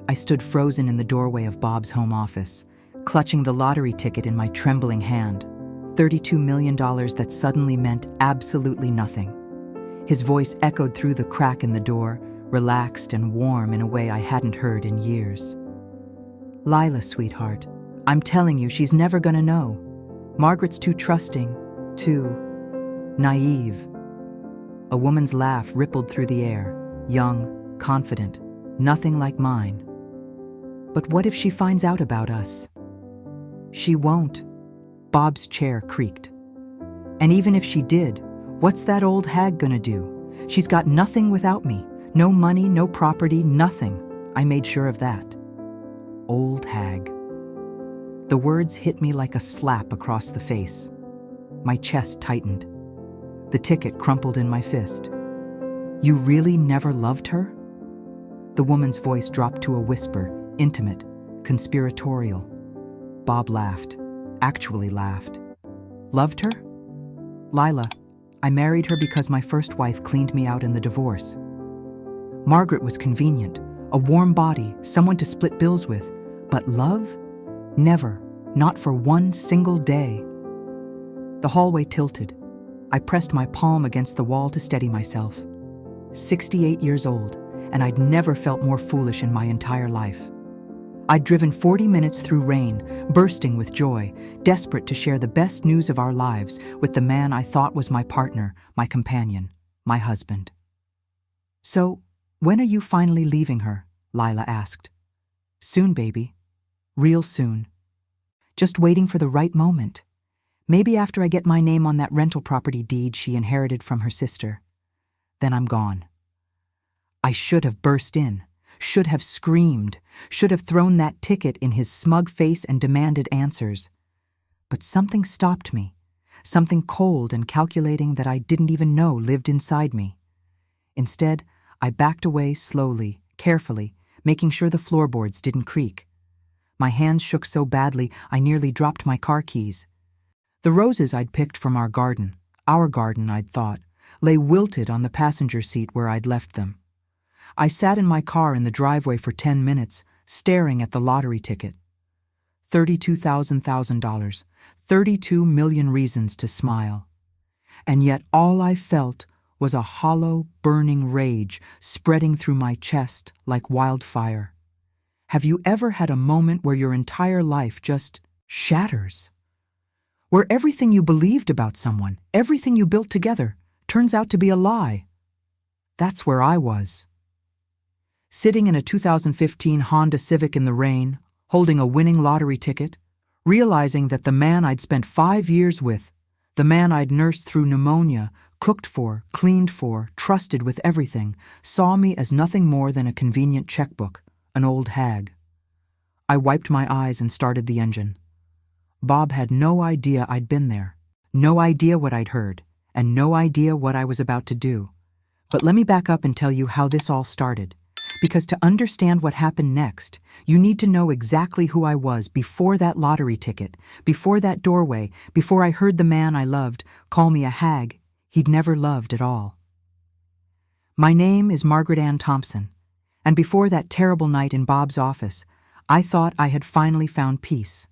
I stood frozen in the doorway of Bob's home office, clutching the lottery ticket in my trembling hand. $32 million that suddenly meant absolutely nothing. His voice echoed through the crack in the door, relaxed and warm in a way I hadn't heard in years. "Lila, sweetheart, I'm telling you, she's never gonna know. Margaret's too trusting, too naive." A woman's laugh rippled through the air, young, confident, nothing like mine. "But what if she finds out about us?" "She won't." Bob's chair creaked. "And even if she did, what's that old hag gonna do? She's got nothing without me. No money, no property, nothing. I made sure of that." Old hag. The words hit me like a slap across the face. My chest tightened. The ticket crumpled in my fist. "You really never loved her?" The woman's voice dropped to a whisper, intimate, conspiratorial. Bob laughed. Actually laughed. "Loved her? Lila, I married her because my first wife cleaned me out in the divorce. Margaret was convenient, a warm body, someone to split bills with. But love? Never, not for one single day." The hallway tilted. I pressed my palm against the wall to steady myself. 68 years old, and I'd never felt more foolish in my entire life. I'd driven 40 minutes through rain, bursting with joy, desperate to share the best news of our lives with the man I thought was my partner, my companion, my husband. "So, when are you finally leaving her?" Lila asked. "Soon, baby. Real soon. Just waiting for the right moment. Maybe after I get my name on that rental property deed she inherited from her sister. Then I'm gone." I should have burst in, should have screamed, should have thrown that ticket in his smug face and demanded answers. But something stopped me, something cold and calculating that I didn't even know lived inside me. Instead, I backed away slowly, carefully, making sure the floorboards didn't creak. My hands shook so badly I nearly dropped my car keys. The roses I'd picked from our garden I'd thought, lay wilted on the passenger seat where I'd left them. I sat in my car in the driveway for 10 minutes, staring at the lottery ticket. $32,000, 32 million reasons to smile. And yet all I felt was a hollow, burning rage spreading through my chest like wildfire. Have you ever had a moment where your entire life just shatters? Where everything you believed about someone, everything you built together, turns out to be a lie? That's where I was. Sitting in a 2015 Honda Civic in the rain, holding a winning lottery ticket, realizing that the man I'd spent 5 years with, the man I'd nursed through pneumonia, cooked for, cleaned for, trusted with everything, saw me as nothing more than a convenient checkbook, an old hag. I wiped my eyes and started the engine. Bob had no idea I'd been there, no idea what I'd heard, and no idea what I was about to do. But let me back up and tell you how this all started. Because to understand what happened next, you need to know exactly who I was before that lottery ticket, before that doorway, before I heard the man I loved call me a hag he'd never loved at all. My name is Margaret Thompson, and before that terrible night in Bob's office, I thought I had finally found peace.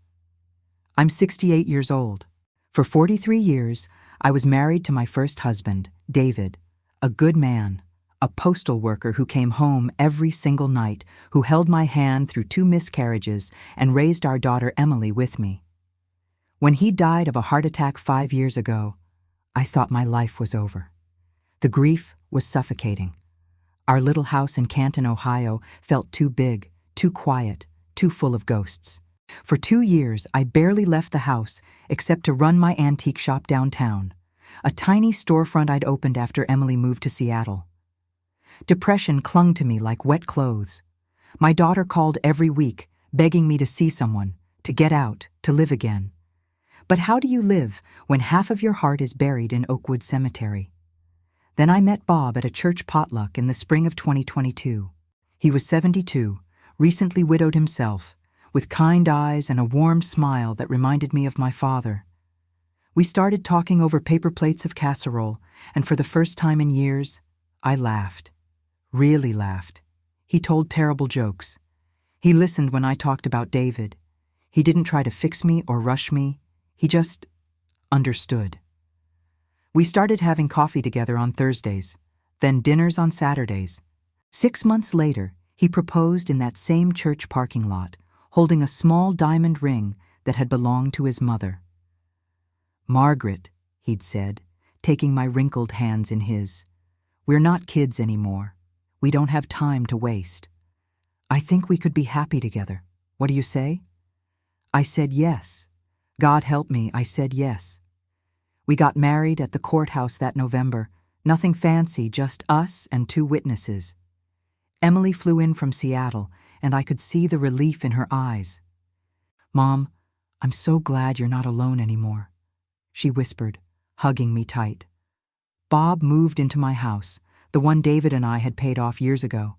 I'm 68 years old. For 43 years, I was married to my first husband, David, a good man, a postal worker who came home every single night, who held my hand through 2 miscarriages and raised our daughter Emily with me. When he died of a heart attack 5 years ago, I thought my life was over. The grief was suffocating. Our little house in Canton, Ohio, felt too big, too quiet, too full of ghosts. For 2 years, I barely left the house except to run my antique shop downtown, a tiny storefront I'd opened after Emily moved to Seattle. Depression clung to me like wet clothes. My daughter called every week, begging me to see someone, to get out, to live again. But how do you live when half of your heart is buried in Oakwood Cemetery? Then I met Bob at a church potluck in the spring of 2022. He was 72, recently widowed himself, with kind eyes and a warm smile that reminded me of my father. We started talking over paper plates of casserole, and for the first time in years, I laughed. Really laughed. He told terrible jokes. He listened when I talked about David. He didn't try to fix me or rush me. He just understood. We started having coffee together on Thursdays, then dinners on Saturdays. 6 months later, he proposed in that same church parking lot, holding a small diamond ring that had belonged to his mother. "Margaret," he'd said, taking my wrinkled hands in his, "we're not kids anymore. We don't have time to waste. I think we could be happy together. What do you say?" I said yes. God help me, I said yes. We got married at the courthouse that November. Nothing fancy, just us and 2 witnesses. Emily flew in from Seattle, and I could see the relief in her eyes. "Mom, I'm so glad you're not alone anymore," she whispered, hugging me tight. Bob moved into my house, the one David and I had paid off years ago.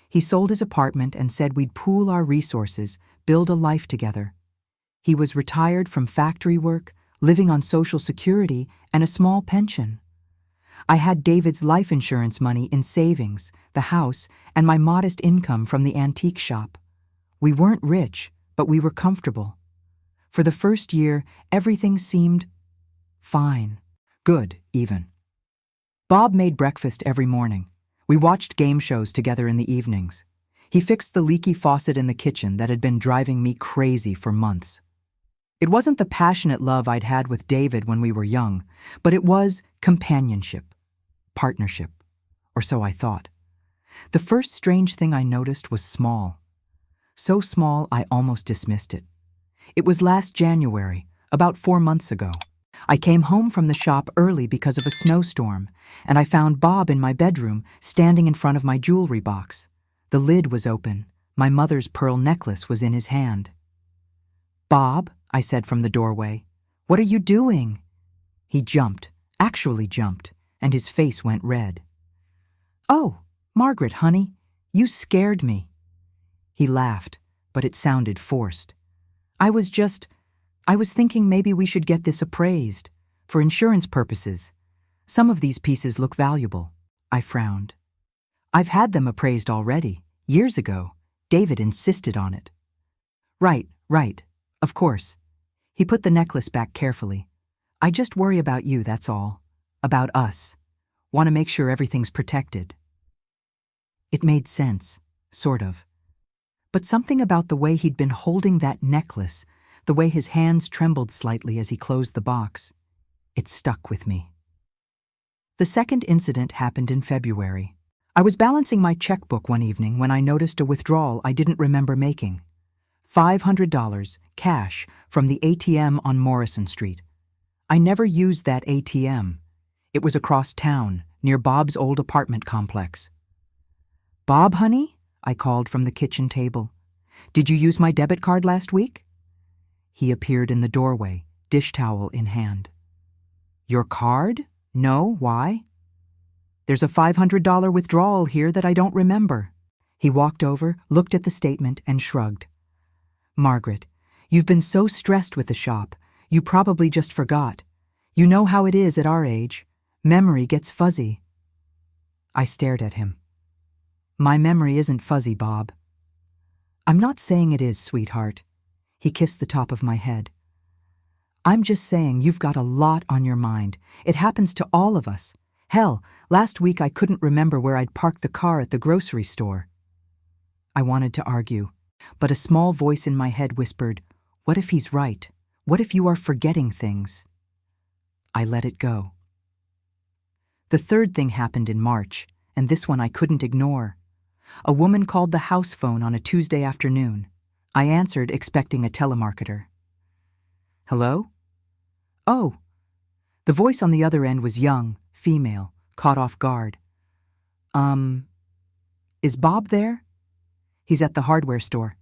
He sold his apartment and said we'd pool our resources, build a life together. He was retired from factory work, living on Social Security and a small pension. I had David's life insurance money in savings, the house, and my modest income from the antique shop. We weren't rich, but we were comfortable. For the first year, everything seemed fine. Good, even. Bob made breakfast every morning. We watched game shows together in the evenings. He fixed the leaky faucet in the kitchen that had been driving me crazy for months. It wasn't the passionate love I'd had with David when we were young, but it was companionship, partnership, or so I thought. The first strange thing I noticed was small. So small I almost dismissed it. It was last January, about 4 months ago. I came home from the shop early because of a snowstorm, and I found Bob in my bedroom, standing in front of my jewelry box. The lid was open. My mother's pearl necklace was in his hand. "Bob," I said from the doorway, "what are you doing?" He jumped, actually jumped, and his face went red. "Oh, Margaret, honey, you scared me." He laughed, but it sounded forced. I was thinking maybe we should get this appraised, for insurance purposes. Some of these pieces look valuable." I frowned. "I've had them appraised already, years ago. David insisted on it." Right, of course." He put the necklace back carefully. "I just worry about you, that's all. About us. Want to make sure everything's protected." It made sense, sort of. But something about the way he'd been holding that necklace, the way his hands trembled slightly as he closed the box, it stuck with me. The second incident happened in February. I was balancing my checkbook one evening when I noticed a withdrawal I didn't remember making. $500, cash, from the ATM on Morrison Street. I never used that ATM. It was across town, near Bob's old apartment complex. "Bob, honey?" I called from the kitchen table. "Did you use my debit card last week?" He appeared in the doorway, dish towel in hand. "Your card? No, why?" "There's a $500 withdrawal here that I don't remember." He walked over, looked at the statement, and shrugged. "Margaret, you've been so stressed with the shop, you probably just forgot. You know how it is at our age. Memory gets fuzzy." I stared at him. "My memory isn't fuzzy, Bob." "I'm not saying it is, sweetheart." He kissed the top of my head. "I'm just saying you've got a lot on your mind. It happens to all of us. Hell, last week I couldn't remember where I'd parked the car at the grocery store." I wanted to argue, but a small voice in my head whispered, "What if he's right? What if you are forgetting things?" I let it go. The third thing happened in March, and this one I couldn't ignore. A woman called the house phone on a Tuesday afternoon. I answered, expecting a telemarketer. "Hello?" "Oh." The voice on the other end was young, female, caught off guard. Is Bob there?" "He's at the hardware store.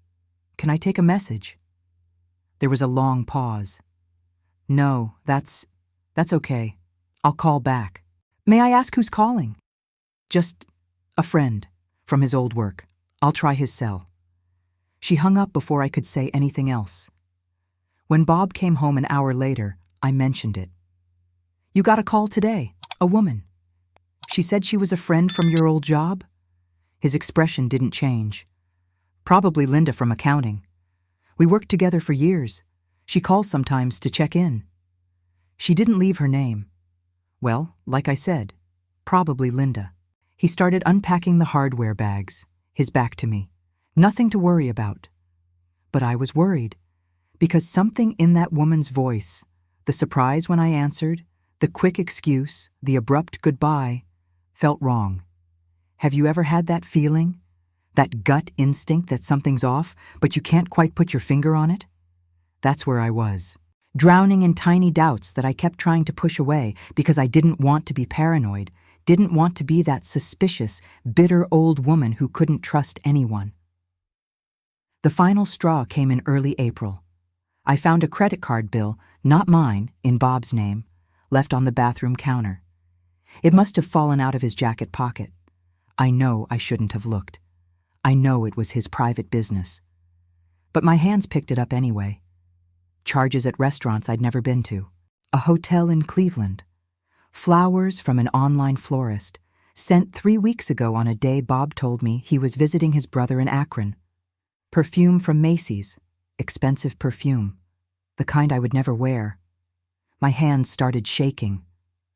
Can I take a message?" There was a long pause. "No, that's okay. I'll call back." "May I ask who's calling?" "Just a friend from his old work. I'll try his cell." She hung up before I could say anything else. When Bob came home an hour later, I mentioned it. "You got a call today, a woman. She said she was a friend from your old job?" His expression didn't change. Probably Linda from accounting. We worked together for years. She calls sometimes to check in. She didn't leave her name. Well, like I said, probably Linda. He started unpacking the hardware bags, his back to me. Nothing to worry about. But I was worried, because something in that woman's voice, the surprise when I answered, the quick excuse, the abrupt goodbye, felt wrong. Have you ever had that feeling? That gut instinct that something's off, but you can't quite put your finger on it? That's where I was, drowning in tiny doubts that I kept trying to push away because I didn't want to be paranoid, didn't want to be that suspicious, bitter old woman who couldn't trust anyone. The final straw came in early April. I found a credit card bill, not mine, in Bob's name, left on the bathroom counter. It must have fallen out of his jacket pocket. I know I shouldn't have looked. I know it was his private business. But my hands picked it up anyway. Charges at restaurants I'd never been to. A hotel in Cleveland. Flowers from an online florist, sent 3 weeks ago on a day Bob told me he was visiting his brother in Akron. Perfume from Macy's. Expensive perfume. The kind I would never wear. My hands started shaking.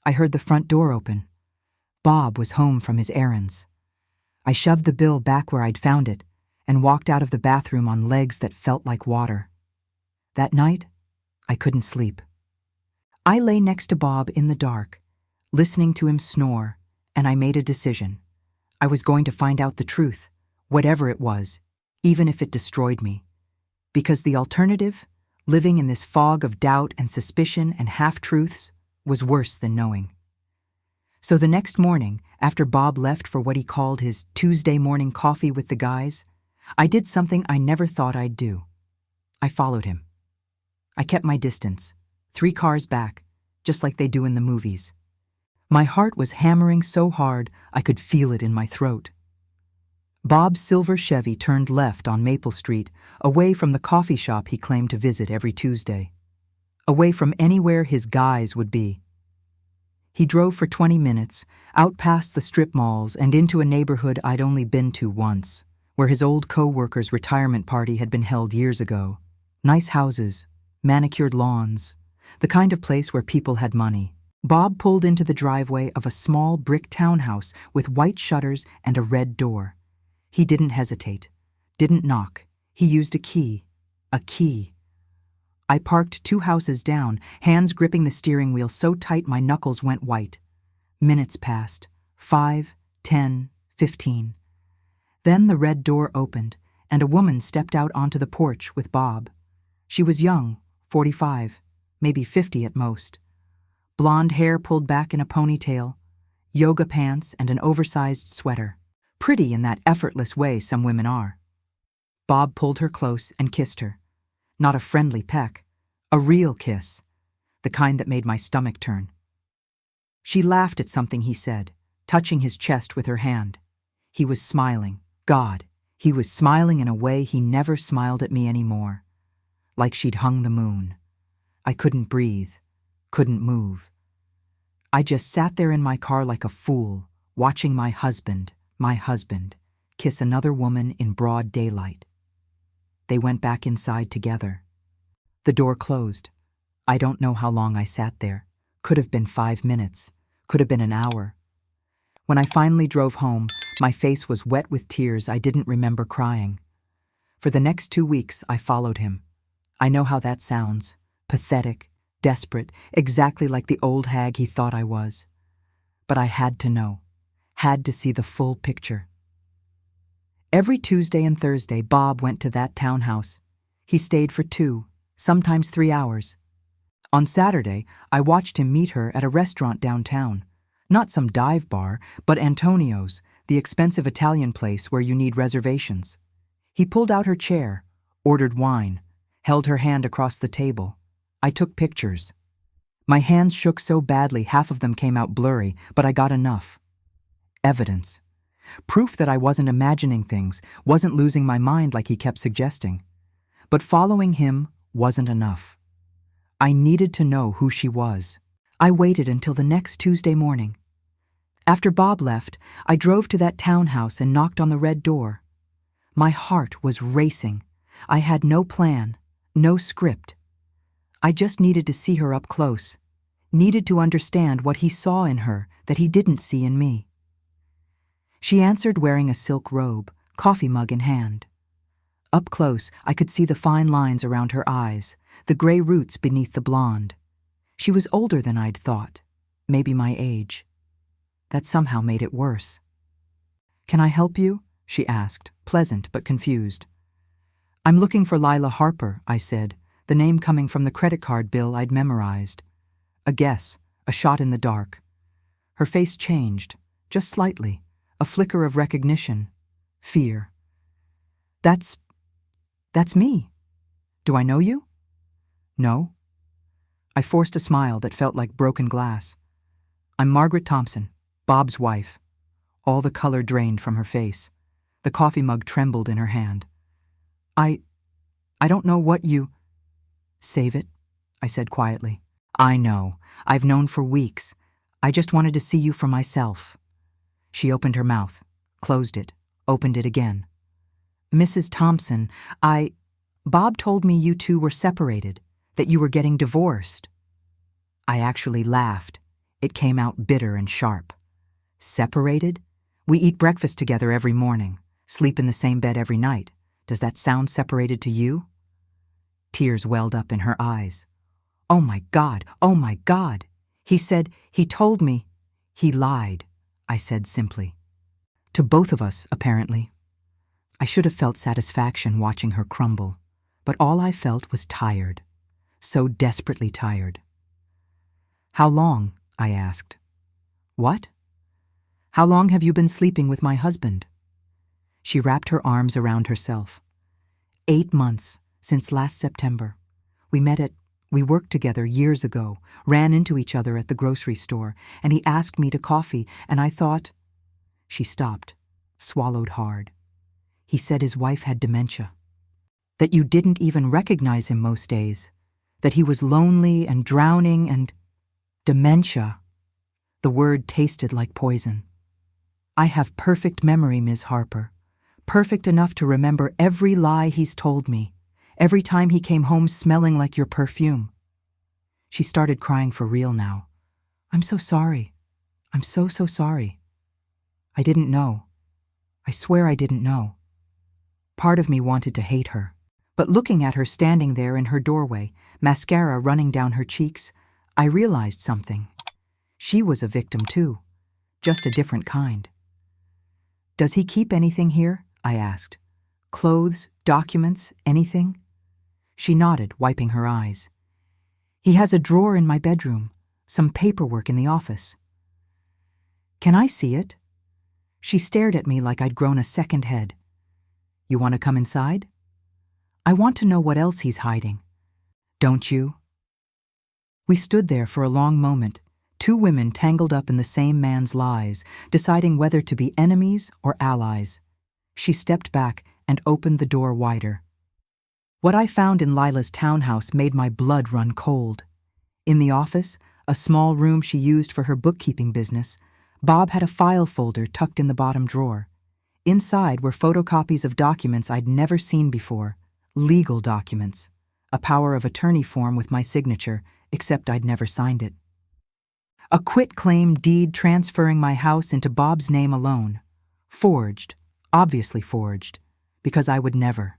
I heard the front door open. Bob was home from his errands. I shoved the bill back where I'd found it and walked out of the bathroom on legs that felt like water. That night, I couldn't sleep. I lay next to Bob in the dark, listening to him snore, and I made a decision. I was going to find out the truth, whatever it was, even if it destroyed me. Because the alternative, living in this fog of doubt and suspicion and half-truths, was worse than knowing. So the next morning, after Bob left for what he called his Tuesday morning coffee with the guys, I did something I never thought I'd do. I followed him. I kept my distance, 3 cars back, just like they do in the movies. My heart was hammering so hard I could feel it in my throat. Bob's silver Chevy turned left on Maple Street, away from the coffee shop he claimed to visit every Tuesday. Away from anywhere his guys would be. He drove for 20 minutes, out past the strip malls and into a neighborhood I'd only been to once, where his old co-worker's retirement party had been held years ago. Nice houses, manicured lawns, the kind of place where people had money. Bob pulled into the driveway of a small brick townhouse with white shutters and a red door. He didn't hesitate, didn't knock. He used a key. A key. I parked 2 houses down, hands gripping the steering wheel so tight my knuckles went white. Minutes passed. 5, 10, 15. Then the red door opened, and a woman stepped out onto the porch with Bob. She was young, 45, maybe 50 at most. Blonde hair pulled back in a ponytail, yoga pants and an oversized sweater. Pretty in that effortless way some women are. Bob pulled her close and kissed her. Not a friendly peck, a real kiss, the kind that made my stomach turn. She laughed at something he said, touching his chest with her hand. He was smiling. God, he was smiling in a way he never smiled at me anymore. Like she'd hung the moon. I couldn't breathe, couldn't move. I just sat there in my car like a fool, watching my husband, kiss another woman in broad daylight. They went back inside together. The door closed. I don't know how long I sat there. Could have been 5 minutes. Could have been an hour. When I finally drove home, my face was wet with tears I didn't remember crying. For the next 2 weeks, I followed him. I know how that sounds. Pathetic, desperate, exactly like the old hag he thought I was. But I had to know. Had to see the full picture. Every Tuesday and Thursday, Bob went to that townhouse. He stayed for 2, sometimes 3 hours. On Saturday, I watched him meet her at a restaurant downtown. Not some dive bar, but Antonio's, the expensive Italian place where you need reservations. He pulled out her chair, ordered wine, held her hand across the table. I took pictures. My hands shook so badly half of them came out blurry, but I got enough. Evidence. Proof that I wasn't imagining things, wasn't losing my mind like he kept suggesting. But following him wasn't enough. I needed to know who she was. I waited until the next Tuesday morning. After Bob left, I drove to that townhouse and knocked on the red door. My heart was racing. I had no plan, no script. I just needed to see her up close, needed to understand what he saw in her that he didn't see in me. She answered wearing a silk robe, coffee mug in hand. Up close, I could see the fine lines around her eyes, the gray roots beneath the blonde. She was older than I'd thought, maybe my age. That somehow made it worse. "Can I help you?" she asked, pleasant but confused. "I'm looking for Lila Harper," I said, the name coming from the credit card bill I'd memorized. A guess, a shot in the dark. Her face changed, just slightly, a flicker of recognition, fear. That's me. Do I know you?" "No." I forced a smile that felt like broken glass. "I'm Margaret Thompson, Bob's wife." All the color drained from her face. The coffee mug trembled in her hand. I don't know what you—" "Save it," I said quietly. "I know. I've known for weeks. I just wanted to see you for myself." She opened her mouth, closed it, opened it again. "Mrs. Thompson, Bob told me you two were separated, that you were getting divorced." I actually laughed. It came out bitter and sharp. "Separated? We eat breakfast together every morning, sleep in the same bed every night. Does that sound separated to you?" Tears welled up in her eyes. "Oh my God, oh my God. He told me." "He lied," I said simply. "To both of us, apparently." I should have felt satisfaction watching her crumble, but all I felt was tired, so desperately tired. "How long?" I asked. "What?" "How long have you been sleeping with my husband?" She wrapped her arms around herself. 8 months, since last September. We worked together years ago, ran into each other at the grocery store, and he asked me to coffee, and I thought—" She stopped, swallowed hard. "He said his wife had dementia. That you didn't even recognize him most days. That he was lonely and drowning and—" "Dementia." The word tasted like poison. "I have perfect memory, Ms. Harper. Perfect enough to remember every lie he's told me, every time he came home smelling like your perfume." She started crying for real now. "I'm so sorry. I'm so sorry. I didn't know. I swear I didn't know." Part of me wanted to hate her, but looking at her standing there in her doorway, mascara running down her cheeks, I realized something. She was a victim too, just a different kind. "Does he keep anything here?" I asked. "Clothes, documents, anything?" She nodded, wiping her eyes. "He has a drawer in my bedroom, some paperwork in the office." "Can I see it?" She stared at me like I'd grown a second head. "You want to come inside?" "I want to know what else he's hiding." "Don't you?" We stood there for a long moment, two women tangled up in the same man's lies, deciding whether to be enemies or allies. She stepped back and opened the door wider. What I found in Lila's townhouse made my blood run cold. In the office, a small room she used for her bookkeeping business, Bob had a file folder tucked in the bottom drawer. Inside were photocopies of documents I'd never seen before, legal documents, a power of attorney form with my signature, except I'd never signed it. A quitclaim deed transferring my house into Bob's name alone. Forged, obviously forged, because I would never.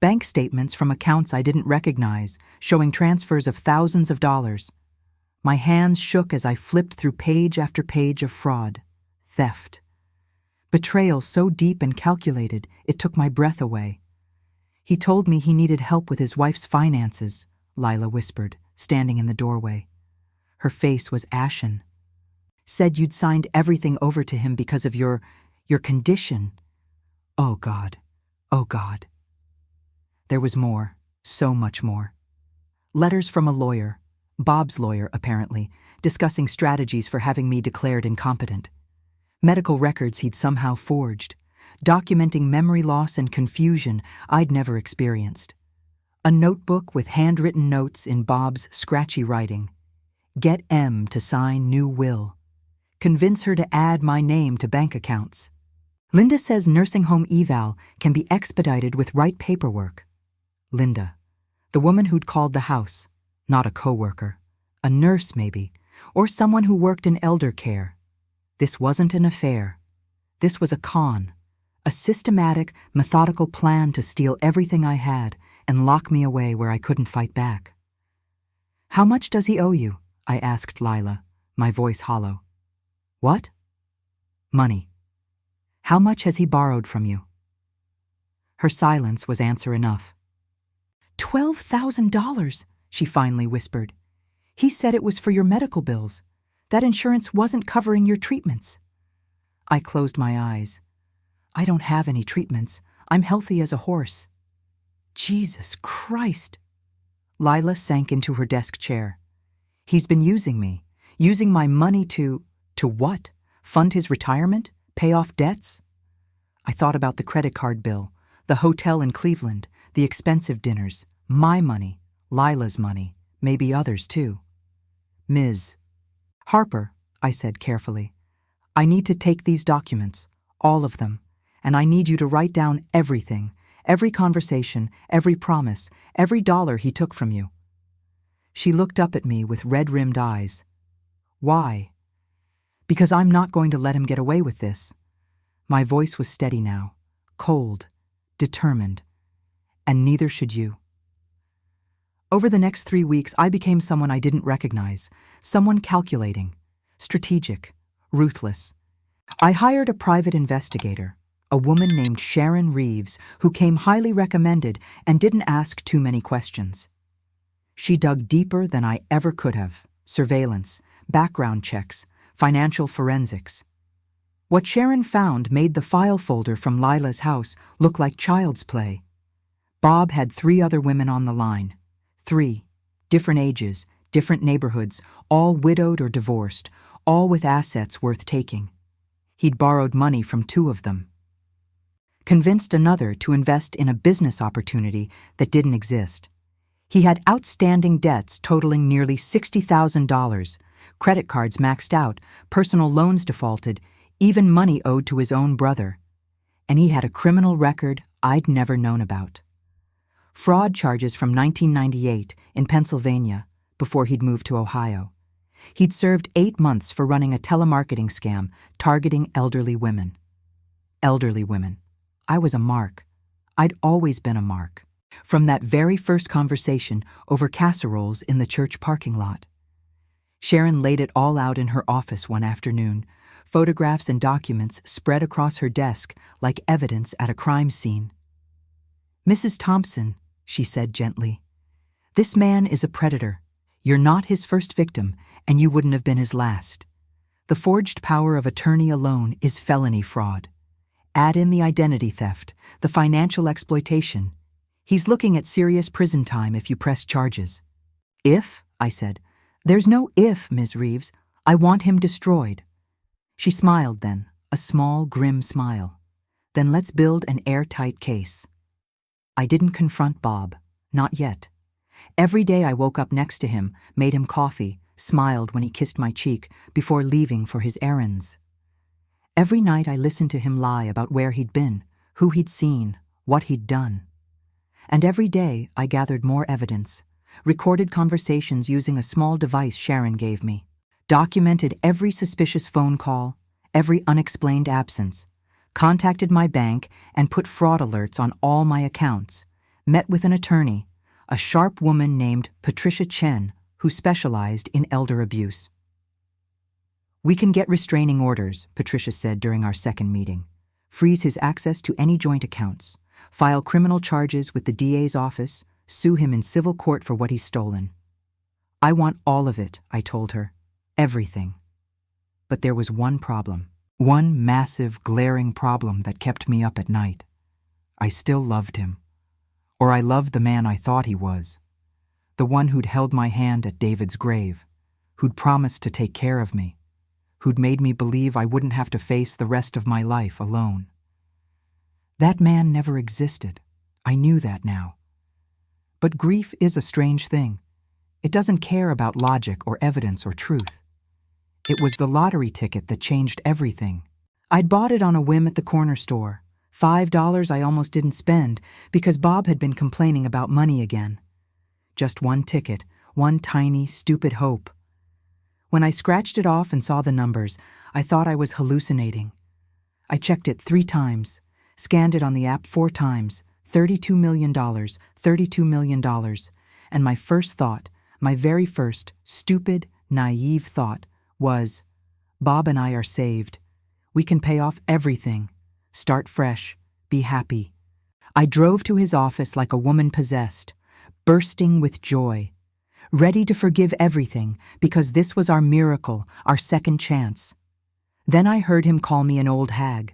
Bank statements from accounts I didn't recognize, showing transfers of thousands of dollars. My hands shook as I flipped through page after page of fraud, theft. Betrayal so deep and calculated, it took my breath away. "He told me he needed help with his wife's finances," Lila whispered, standing in the doorway. Her face was ashen. "Said you'd signed everything over to him because of your condition." Oh God, oh God. There was more, so much more. Letters from a lawyer, Bob's lawyer apparently, discussing strategies for having me declared incompetent. Medical records he'd somehow forged, documenting memory loss and confusion I'd never experienced. A notebook with handwritten notes in Bob's scratchy writing. Get M to sign new will. Convince her to add my name to bank accounts. Linda says nursing home eval can be expedited with right paperwork. Linda, the woman who'd called the house, not a coworker, a nurse maybe, or someone who worked in elder care. This wasn't an affair. This was a con, a systematic, methodical plan to steal everything I had and lock me away where I couldn't fight back. "How much does he owe you?" I asked Lila, my voice hollow. "What?" "Money. How much has he borrowed from you?" Her silence was answer enough. $12,000, she finally whispered. "He said it was for your medical bills. That insurance wasn't covering your treatments." I closed my eyes. "I don't have any treatments. I'm healthy as a horse." Jesus Christ! Lila sank into her desk chair. "He's been using me, using my money to what? Fund his retirement? Pay off debts?" I thought about the credit card bill, the hotel in Cleveland, the expensive dinners, my money, Lila's money, maybe others too. "Ms. Harper," I said carefully, "I need to take these documents, all of them, and I need you to write down everything, every conversation, every promise, every dollar he took from you." She looked up at me with red-rimmed eyes. "Why?" "Because I'm not going to let him get away with this." My voice was steady now, cold, determined, and neither should you. Over the next 3 weeks, I became someone I didn't recognize, someone calculating, strategic, ruthless. I hired a private investigator, a woman named Sharon Reeves, who came highly recommended and didn't ask too many questions. She dug deeper than I ever could have: surveillance, background checks, financial forensics. What Sharon found made the file folder from Lila's house look like child's play. Bob had 3 other women on the line. 3, different ages, different neighborhoods, all widowed or divorced, all with assets worth taking. He'd borrowed money from 2 of them. Convinced another to invest in a business opportunity that didn't exist. He had outstanding debts totaling nearly $60,000, credit cards maxed out, personal loans defaulted, even money owed to his own brother. And he had a criminal record I'd never known about. Fraud charges from 1998 in Pennsylvania, before he'd moved to Ohio. He'd served 8 months for running a telemarketing scam targeting elderly women. Elderly women. I was a mark. I'd always been a mark. From that very first conversation over casseroles in the church parking lot. Sharon laid it all out in her office one afternoon, photographs and documents spread across her desk like evidence at a crime scene. "Mrs. Thompson," she said gently, "this man is a predator. You're not his first victim, and you wouldn't have been his last. The forged power of attorney alone is felony fraud. Add in the identity theft, the financial exploitation. He's looking at serious prison time if you press charges." "If?" I said. "There's no if, Ms. Reeves. I want him destroyed." She smiled then, a small, grim smile. "Then let's build an airtight case." I didn't confront Bob, not yet. Every day I woke up next to him, made him coffee, smiled when he kissed my cheek before leaving for his errands. Every night I listened to him lie about where he'd been, who he'd seen, what he'd done. And every day I gathered more evidence, recorded conversations using a small device Sharon gave me, documented every suspicious phone call, every unexplained absence, contacted my bank and put fraud alerts on all my accounts, met with an attorney, a sharp woman named Patricia Chen, who specialized in elder abuse. "We can get restraining orders," Patricia said during our second meeting. "Freeze his access to any joint accounts, file criminal charges with the DA's office, sue him in civil court for what he's stolen." "I want all of it," I told her. "Everything." But there was one problem. One massive, glaring problem that kept me up at night. I still loved him. Or I loved the man I thought he was. The one who'd held my hand at David's grave, who'd promised to take care of me, who'd made me believe I wouldn't have to face the rest of my life alone. That man never existed. I knew that now. But grief is a strange thing. It doesn't care about logic or evidence or truth. It was the lottery ticket that changed everything. I'd bought it on a whim at the corner store. $5 I almost didn't spend because Bob had been complaining about money again. Just one ticket, one tiny, stupid hope. When I scratched it off and saw the numbers, I thought I was hallucinating. I checked it 3 times, scanned it on the app 4 times, $32 million, $32 million, and my first thought, my very first, stupid, naive thought, was, Bob and I are saved. We can pay off everything. Start fresh. Be happy. I drove to his office like a woman possessed, bursting with joy, ready to forgive everything because this was our miracle, our second chance. Then I heard him call me an old hag.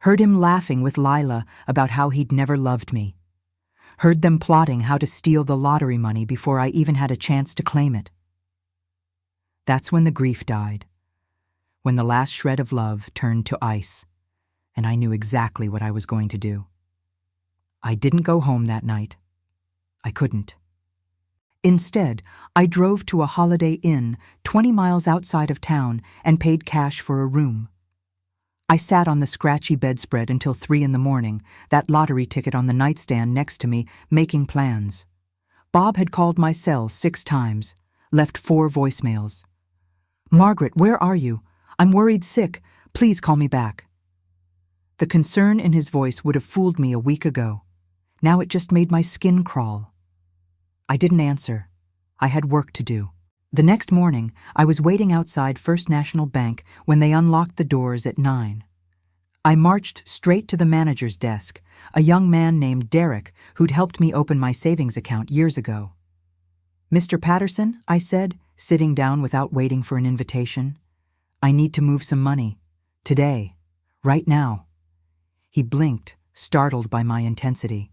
Heard him laughing with Lila about how he'd never loved me. Heard them plotting how to steal the lottery money before I even had a chance to claim it. That's when the grief died, when the last shred of love turned to ice, and I knew exactly what I was going to do. I didn't go home that night. I couldn't. Instead, I drove to a Holiday Inn 20 miles outside of town and paid cash for a room. I sat on the scratchy bedspread until 3 a.m, that lottery ticket on the nightstand next to me, making plans. Bob had called my cell 6 times, left 4 voicemails. "Margaret, where are you? I'm worried sick. Please call me back." The concern in his voice would have fooled me a week ago. Now it just made my skin crawl. I didn't answer. I had work to do. The next morning, I was waiting outside First National Bank when they unlocked the doors at 9. I marched straight to the manager's desk, a young man named Derek who'd helped me open my savings account years ago. "Mr. Patterson," I said, sitting down without waiting for an invitation, "I need to move some money. Today. Right now." He blinked, startled by my intensity.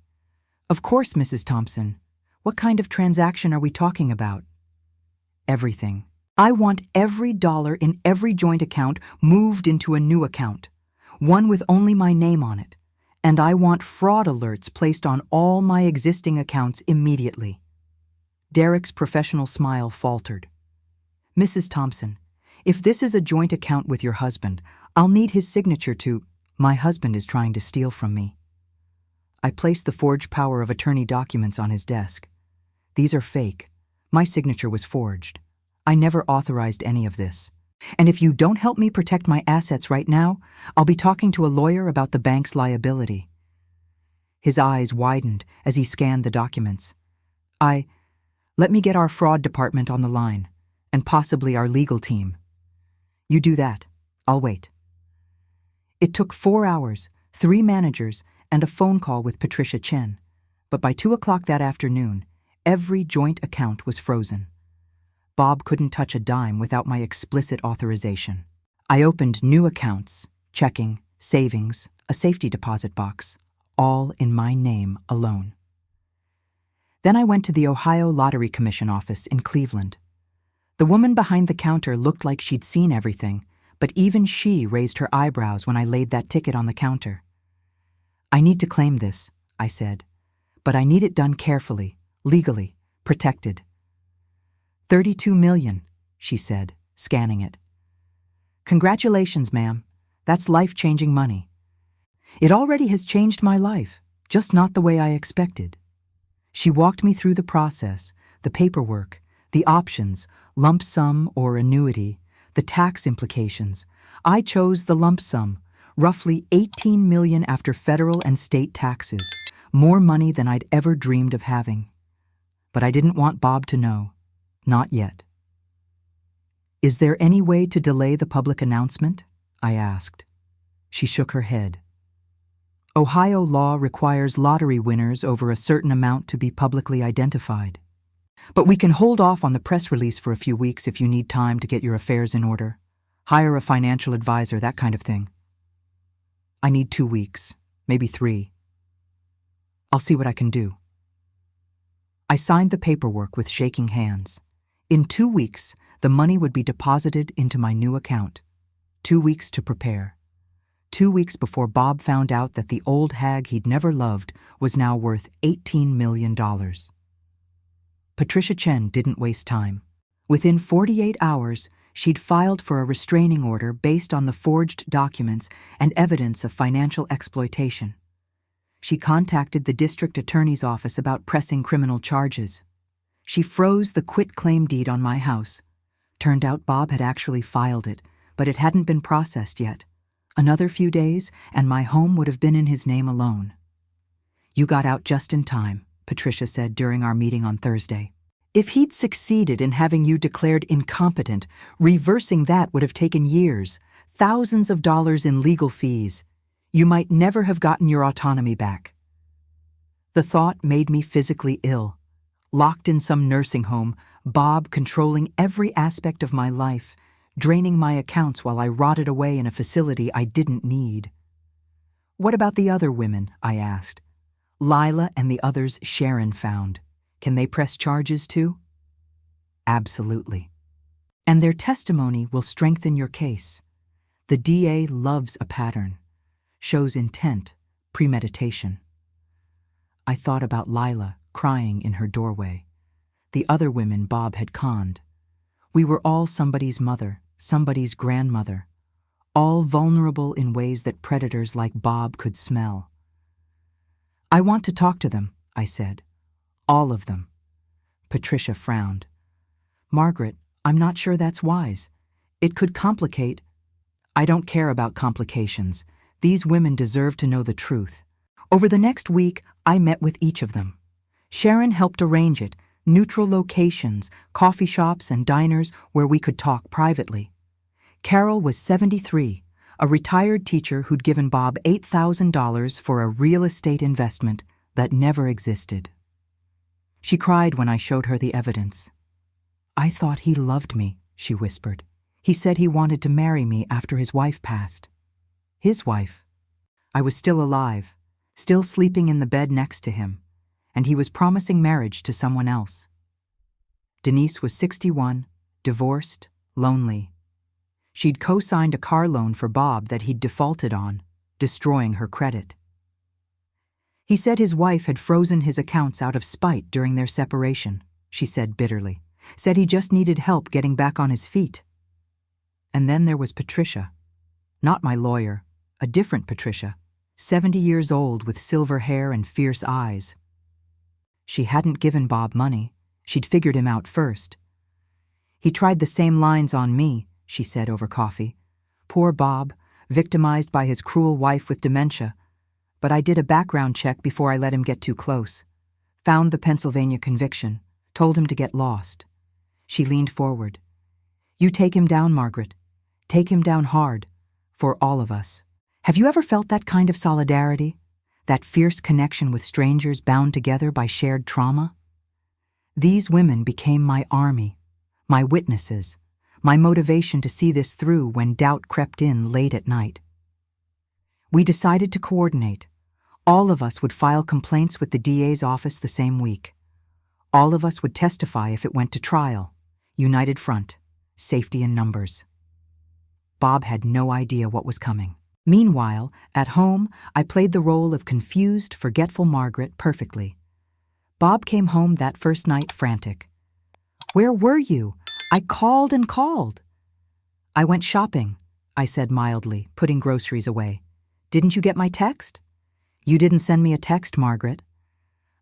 "Of course, Mrs. Thompson. What kind of transaction are we talking about?" "Everything. I want every dollar in every joint account moved into a new account, one with only my name on it, and I want fraud alerts placed on all my existing accounts immediately." Derek's professional smile faltered. "Mrs. Thompson, if this is a joint account with your husband, I'll need his signature to— My husband is trying to steal from me." I placed the forged power of attorney documents on his desk. "These are fake. My signature was forged. I never authorized any of this. And if you don't help me protect my assets right now, I'll be talking to a lawyer about the bank's liability." His eyes widened as he scanned the documents. Let me get our fraud department on the line, and possibly our legal team." "You do that. I'll wait." It took 4 hours, 3 managers, and a phone call with Patricia Chen, but by 2 o'clock that afternoon, every joint account was frozen. Bob couldn't touch a dime without my explicit authorization. I opened new accounts, checking, savings, a safety deposit box, all in my name alone. Then I went to the Ohio Lottery Commission office in Cleveland. The woman behind the counter looked like she'd seen everything, but even she raised her eyebrows when I laid that ticket on the counter. "I need to claim this," I said, "but I need it done carefully, legally, protected." $32 million, she said, scanning it. "Congratulations, ma'am. That's life-changing money." "It already has changed my life, just not the way I expected." She walked me through the process, the paperwork, the options, lump sum or annuity, the tax implications. I chose the lump sum, roughly $18 million after federal and state taxes, more money than I'd ever dreamed of having. But I didn't want Bob to know. Not yet. "Is there any way to delay the public announcement?" I asked. She shook her head. "Ohio law requires lottery winners over a certain amount to be publicly identified. But we can hold off on the press release for a few weeks if you need time to get your affairs in order. Hire a financial advisor, that kind of thing." "I need 2 weeks, maybe 3. I'll see what I can do." I signed the paperwork with shaking hands. In 2 weeks, the money would be deposited into my new account. 2 weeks to prepare. 2 weeks before Bob found out that the old hag he'd never loved was now worth $18 million. Patricia Chen didn't waste time. Within 48 hours, She'd filed for a restraining order based on the forged documents and evidence of financial exploitation. She contacted the district attorney's office about pressing criminal charges. She froze the quitclaim deed on my house. Turned out Bob had actually filed it, but it hadn't been processed yet. Another few days, and my home would have been in his name alone. "You got out just in time," Patricia said during our meeting on Thursday. "If he'd succeeded in having you declared incompetent, reversing that would have taken years, thousands of dollars in legal fees. You might never have gotten your autonomy back." The thought made me physically ill. Locked in some nursing home, Bob controlling every aspect of my life, draining my accounts while I rotted away in a facility I didn't need. "What about the other women?" I asked. "Lila and the others Sharon found. Can they press charges too?" "Absolutely. And their testimony will strengthen your case. The DA loves a pattern, shows intent, premeditation." I thought about Lila crying in her doorway, the other women Bob had conned. We were all somebody's mother, somebody's grandmother, all vulnerable in ways that predators like Bob could smell. "I want to talk to them," I said. "All of them." Patricia frowned. "Margaret, I'm not sure that's wise. It could complicate—" "I don't care about complications. These women deserve to know the truth." Over the next week, I met with each of them. Sharon helped arrange it, neutral locations, coffee shops and diners where we could talk privately. Carol was 73, a retired teacher who'd given Bob $8,000 for a real estate investment that never existed. She cried when I showed her the evidence. "I thought he loved me," she whispered. "He said he wanted to marry me after his wife passed." His wife. I was still alive, still sleeping in the bed next to him, and he was promising marriage to someone else. Denise was 61, divorced, lonely. She'd co-signed a car loan for Bob that he'd defaulted on, destroying her credit. He said his wife had frozen his accounts out of spite during their separation, she said bitterly. Said he just needed help getting back on his feet. And then there was Patricia. Not my lawyer, a different Patricia, 70 years old with silver hair and fierce eyes. She hadn't given Bob money. She'd figured him out first. "He tried the same lines on me," she said over coffee. "Poor Bob, victimized by his cruel wife with dementia. But I did a background check before I let him get too close. Found the Pennsylvania conviction. Told him to get lost." She leaned forward. "You take him down, Margaret. Take him down hard. For all of us. Have you ever felt that kind of solidarity? That fierce connection with strangers bound together by shared trauma? These women became my army, my witnesses, my motivation to see this through when doubt crept in late at night. We decided to coordinate. All of us would file complaints with the DA's office the same week. All of us would testify if it went to trial. United front, safety in numbers. Bob had no idea what was coming. Meanwhile, at home, I played the role of confused, forgetful Margaret perfectly. Bob came home that first night frantic. "Where were you? I called and called." "I went shopping," I said mildly, putting groceries away. "Didn't you get my text?" "You didn't send me a text, Margaret."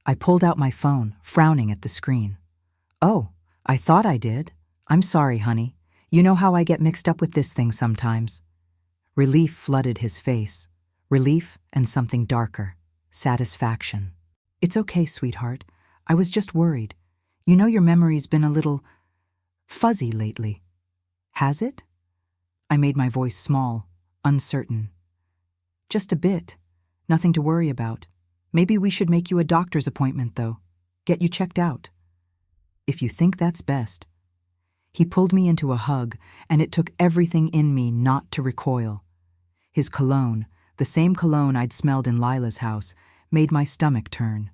I pulled out my phone, frowning at the screen. "Oh, I thought I did. I'm sorry, honey. You know how I get mixed up with this thing sometimes." Relief flooded his face. Relief and something darker. Satisfaction. "It's okay, sweetheart. I was just worried. You know your memory's been a little fuzzy lately." "Has it?" I made my voice small, uncertain. "Just a bit. Nothing to worry about. Maybe we should make you a doctor's appointment, though. Get you checked out." "If you think that's best." He pulled me into a hug, and it took everything in me not to recoil. His cologne, the same cologne I'd smelled in Lila's house, made my stomach turn.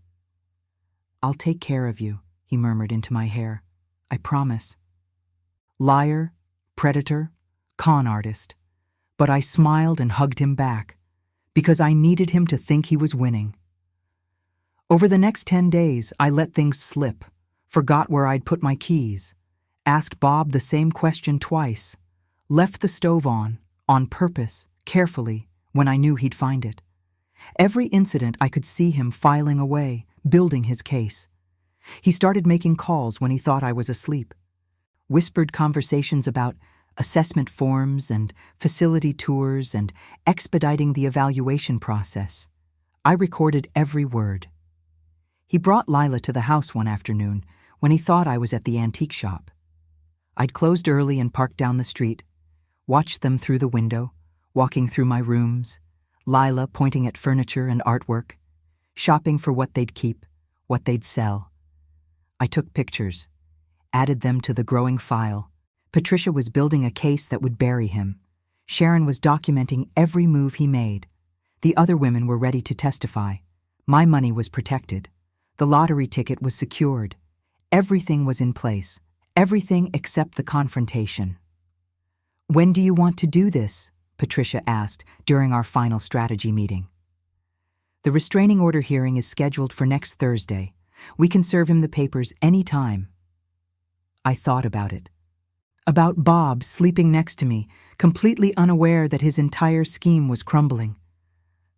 "I'll take care of you," he murmured into my hair. "I promise." Liar, predator, con artist. But I smiled and hugged him back, because I needed him to think he was winning. Over the next 10 days, I let things slip, forgot where I'd put my keys, Asked Bob the same question twice. Left the stove on purpose, carefully, when I knew he'd find it. Every incident I could see him filing away, building his case. He started making calls when he thought I was asleep. Whispered conversations about assessment forms and facility tours and expediting the evaluation process. I recorded every word. He brought Lila to the house one afternoon when he thought I was at the antique shop. I'd closed early and parked down the street, watched them through the window, walking through my rooms, Lila pointing at furniture and artwork, shopping for what they'd keep, what they'd sell. I took pictures, added them to the growing file. Patricia was building a case that would bury him. Sharon was documenting every move he made. The other women were ready to testify. My money was protected. The lottery ticket was secured. Everything was in place. Everything except the confrontation. "When do you want to do this?" Patricia asked during our final strategy meeting. "The restraining order hearing is scheduled for next Thursday. We can serve him the papers any time." I thought about it. About Bob sleeping next to me, completely unaware that his entire scheme was crumbling.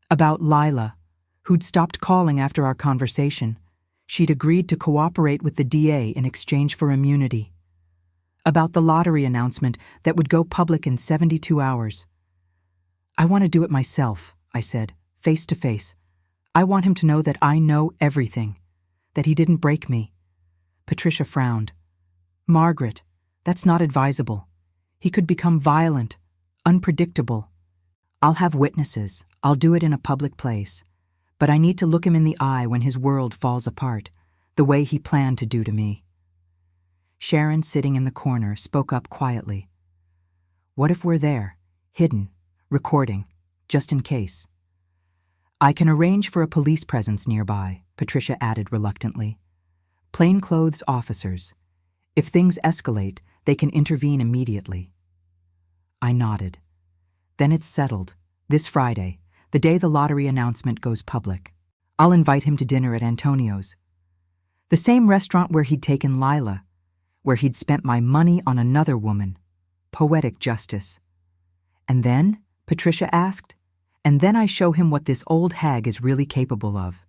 About Lila, who'd stopped calling after our conversation. She'd agreed to cooperate with the DA in exchange for immunity. About the lottery announcement that would go public in 72 hours. "I want to do it myself," I said, face to face. "I want him to know that I know everything, that he didn't break me." Patricia frowned. "Margaret, that's not advisable. He could become violent, unpredictable. I'll have witnesses. I'll do it in a public place. But I need to look him in the eye when his world falls apart, the way he planned to do to me." Sharon, sitting in the corner, spoke up quietly. "What if we're there, hidden, recording, just in case?" "I can arrange for a police presence nearby," Patricia added reluctantly. "Plainclothes officers. If things escalate, they can intervene immediately." I nodded. "Then it's settled. This Friday, the day the lottery announcement goes public. I'll invite him to dinner at Antonio's. The same restaurant where he'd taken Lila, where he'd spent my money on another woman. Poetic justice." "And then?" Patricia asked. "And then I show him what this old hag is really capable of."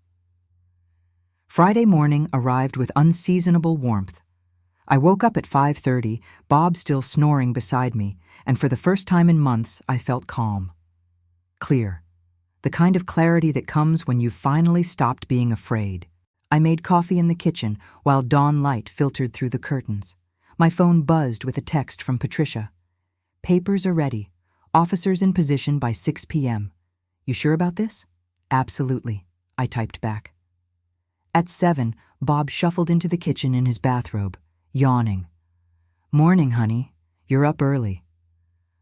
Friday morning arrived with unseasonable warmth. I woke up at 5:30, Bob still snoring beside me, and for the first time in months I felt calm. Clear. The kind of clarity that comes when you've finally stopped being afraid. I made coffee in the kitchen while dawn light filtered through the curtains. My phone buzzed with a text from Patricia. "Papers are ready. Officers in position by 6 p.m. You sure about this?" "Absolutely," I typed back. At 7, Bob shuffled into the kitchen in his bathrobe, yawning. "Morning, honey. You're up early."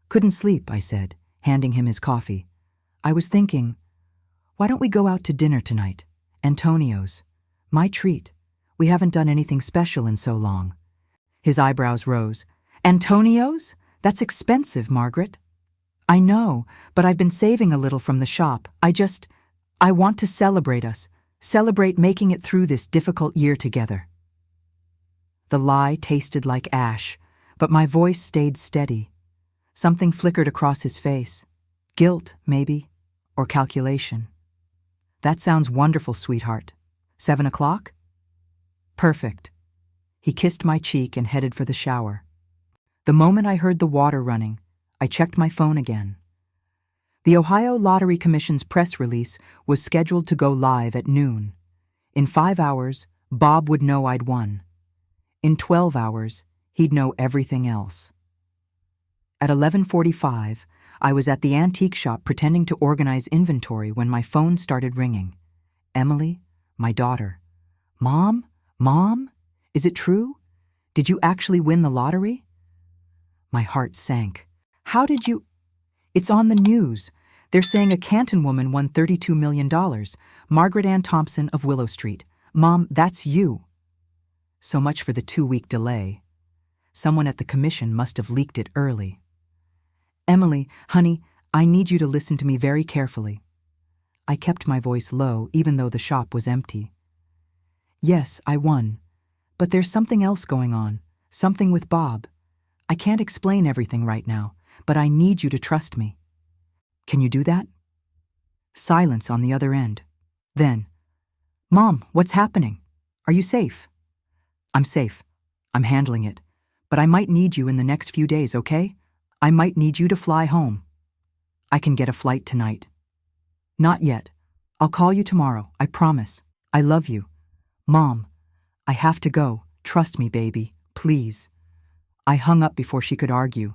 "Couldn't sleep," I said, handing him his coffee. "I was thinking, why don't we go out to dinner tonight? Antonio's. My treat. We haven't done anything special in so long." His eyebrows rose. "Antonio's? That's expensive, Margaret." "I know, but I've been saving a little from the shop. I want to celebrate us. Celebrate making it through this difficult year together." The lie tasted like ash, but my voice stayed steady. Something flickered across his face. Guilt, maybe, or calculation. "That sounds wonderful, sweetheart. 7 o'clock? Perfect." He kissed my cheek and headed for the shower. The moment I heard the water running, I checked my phone again. The Ohio Lottery Commission's press release was scheduled to go live at noon. In 5 hours, Bob would know I'd won. In 12 hours, he'd know everything else. At 11:45, I was at the antique shop pretending to organize inventory when my phone started ringing. Emily, my daughter. "Mom? Mom? Is it true? Did you actually win the lottery?" My heart sank. "How did you—" "It's on the news. They're saying a Canton woman won $32 million. Margaret Thompson of Willow Street. Mom, that's you." So much for the 2-week delay. Someone at the commission must have leaked it early. "Emily, honey, I need you to listen to me very carefully." I kept my voice low, even though the shop was empty. "Yes, I won. But there's something else going on. Something with Bob. I can't explain everything right now, but I need you to trust me. Can you do that? Silence on the other end. Then, Mom, what's happening? Are you safe? I'm safe. I'm handling it. But I might need you in the next few days, okay? I might need you to fly home. I can get a flight tonight. Not yet. I'll call you tomorrow, I promise. I love you. Mom, I have to go. Trust me, baby. Please. I hung up before she could argue.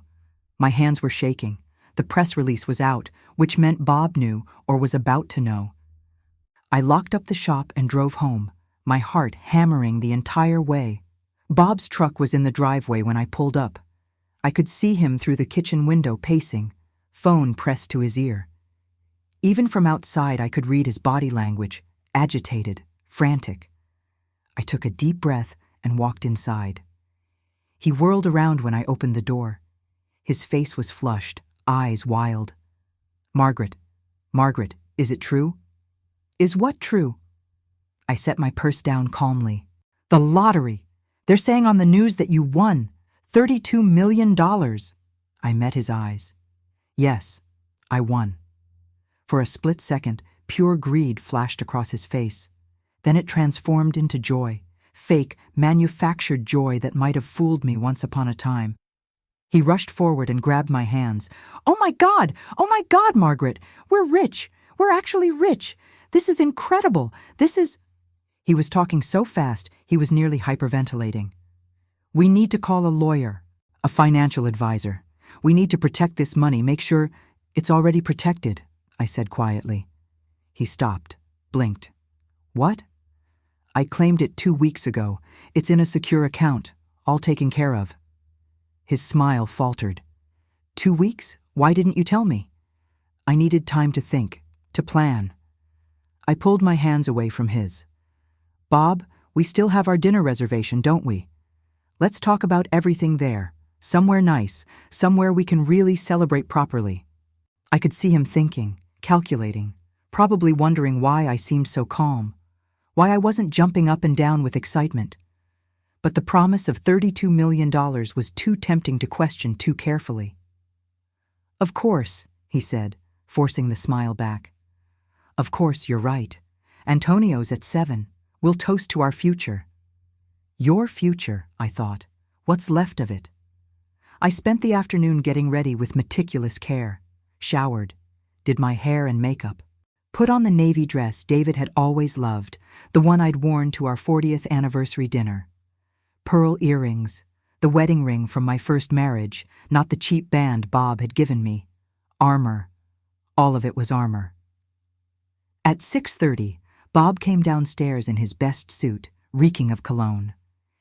My hands were shaking. The press release was out, which meant Bob knew or was about to know. I locked up the shop and drove home, my heart hammering the entire way. Bob's truck was in the driveway when I pulled up. I could see him through the kitchen window pacing, phone pressed to his ear. Even from outside I could read his body language, agitated, frantic. I took a deep breath and walked inside. He whirled around when I opened the door. His face was flushed, eyes wild. Margaret, is it true? Is what true? I set my purse down calmly. The lottery! They're saying on the news that you won $32 million. I met his eyes. Yes, I won. For a split second, pure greed flashed across his face. Then it transformed into joy, fake, manufactured joy that might have fooled me once upon a time. He rushed forward and grabbed my hands. Oh my God, Margaret! We're rich! We're actually rich! This is incredible! This is... He was talking so fast, he was nearly hyperventilating. We need to call a lawyer, a financial advisor. We need to protect this money, make sure it's already protected, I said quietly. He stopped, blinked. What? I claimed it 2 weeks ago. It's in a secure account, all taken care of. His smile faltered. 2 weeks? Why didn't you tell me? I needed time to think, to plan. I pulled my hands away from his. Bob, we still have our dinner reservation, don't we? Let's talk about everything there. Somewhere nice, somewhere we can really celebrate properly. I could see him thinking, calculating, probably wondering why I seemed so calm, why I wasn't jumping up and down with excitement. But the promise of $32 million was too tempting to question too carefully. Of course, he said, forcing the smile back. Of course, you're right. Antonio's at 7. We'll toast to our future. Your future, I thought. What's left of it? I spent the afternoon getting ready with meticulous care, showered, did my hair and makeup, put on the navy dress David had always loved, the one I'd worn to our 40th anniversary dinner. Pearl earrings, the wedding ring from my first marriage, not the cheap band Bob had given me. Armor. All of it was armor. At 6:30, Bob came downstairs in his best suit, reeking of cologne.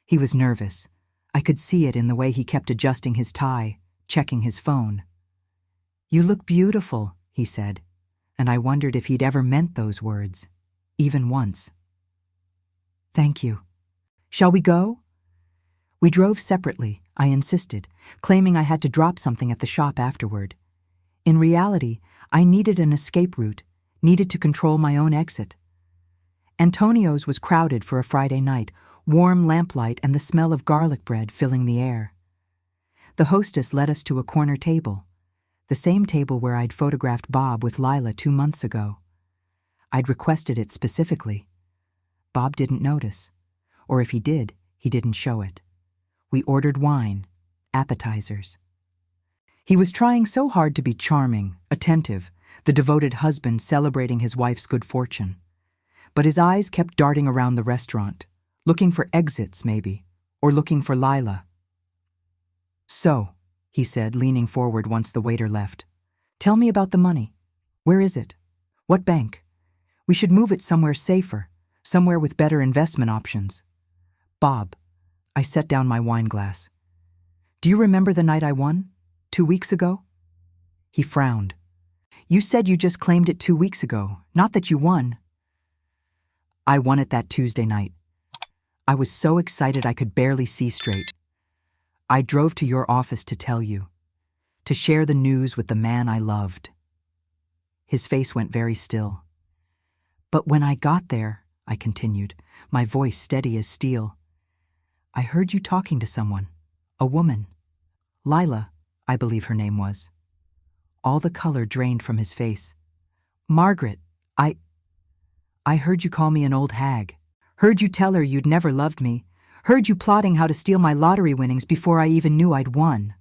He was nervous. I could see it in the way he kept adjusting his tie, checking his phone. You look beautiful, he said, and I wondered if he'd ever meant those words, even once. Thank you. Shall we go? We drove separately, I insisted, claiming I had to drop something at the shop afterward. In reality, I needed an escape route, needed to control my own exit. Antonio's was crowded for a Friday night, warm lamplight and the smell of garlic bread filling the air. The hostess led us to a corner table, the same table where I'd photographed Bob with Lila 2 months ago. I'd requested it specifically. Bob didn't notice, or if he did, he didn't show it. We ordered wine, appetizers. He was trying so hard to be charming, attentive, the devoted husband celebrating his wife's good fortune. But his eyes kept darting around the restaurant, looking for exits maybe, or looking for Lila. So, he said, leaning forward once the waiter left, tell me about the money. Where is it? What bank? We should move it somewhere safer, somewhere with better investment options. Bob, I set down my wine glass. Do you remember the night I won? 2 weeks ago? He frowned. You said you just claimed it 2 weeks ago, not that you won. I won it that Tuesday night. I was so excited I could barely see straight. I drove to your office to tell you, to share the news with the man I loved. His face went very still. But when I got there, I continued, my voice steady as steel, I heard you talking to someone. A woman. Lila, I believe her name was. All the color drained from his face. Margaret, I heard you call me an old hag. Heard you tell her you'd never loved me. Heard you plotting how to steal my lottery winnings before I even knew I'd won.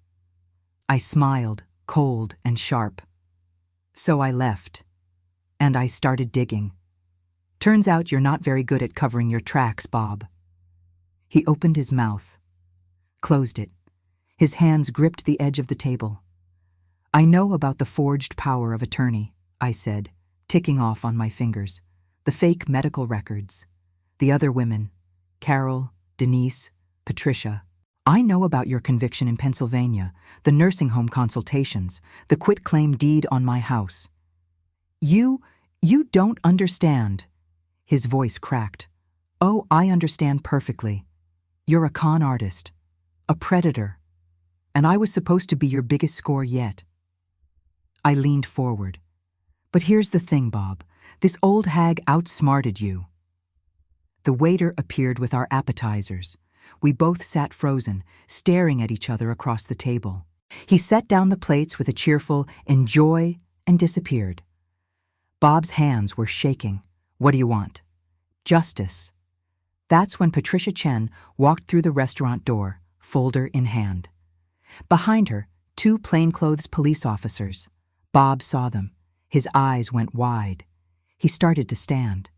I smiled, cold and sharp. So I left. And I started digging. Turns out you're not very good at covering your tracks, Bob. He opened his mouth, closed it. His hands gripped the edge of the table. I know about the forged power of attorney, I said, ticking off on my fingers. The fake medical records. The other women. Carol, Denise, Patricia. I know about your conviction in Pennsylvania, the nursing home consultations, the quitclaim deed on my house. You don't understand. His voice cracked. Oh, I understand perfectly. You're a con artist. A predator. And I was supposed to be your biggest score yet. I leaned forward. But here's the thing, Bob. This old hag outsmarted you. The waiter appeared with our appetizers. We both sat frozen, staring at each other across the table. He set down the plates with a cheerful "enjoy" and disappeared. Bob's hands were shaking. What do you want? Justice. That's when Patricia Chen walked through the restaurant door, folder in hand. Behind her, 2 plainclothes police officers. Bob saw them. His eyes went wide. He started to stand.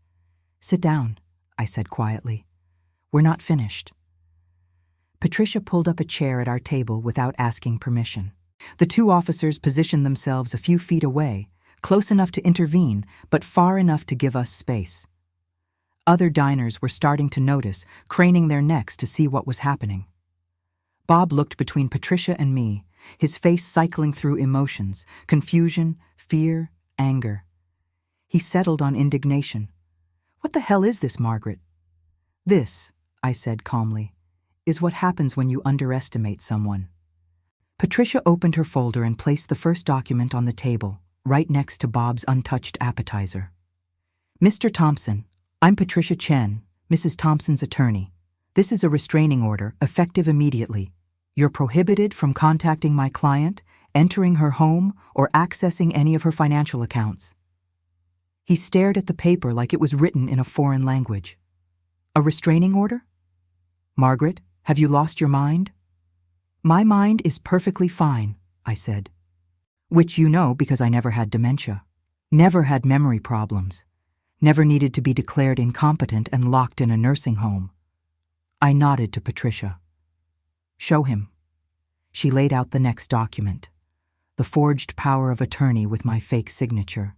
Sit down, I said quietly. We're not finished. Patricia pulled up a chair at our table without asking permission. The 2 officers positioned themselves a few feet away, close enough to intervene, but far enough to give us space. Other diners were starting to notice, craning their necks to see what was happening. Bob looked between Patricia and me, his face cycling through emotions, confusion, fear, anger. He settled on indignation. What the hell is this, Margaret? This, I said calmly, is what happens when you underestimate someone. Patricia opened her folder and placed the first document on the table, right next to Bob's untouched appetizer. Mr. Thompson, I'm Patricia Chen, Mrs. Thompson's attorney. This is a restraining order, effective immediately. You're prohibited from contacting my client, entering her home, or accessing any of her financial accounts. He stared at the paper like it was written in a foreign language. A restraining order? Margaret, have you lost your mind? My mind is perfectly fine, I said. Which you know because I never had dementia. Never had memory problems. Never needed to be declared incompetent and locked in a nursing home. I nodded to Patricia. Show him. She laid out the next document. The forged power of attorney with my fake signature.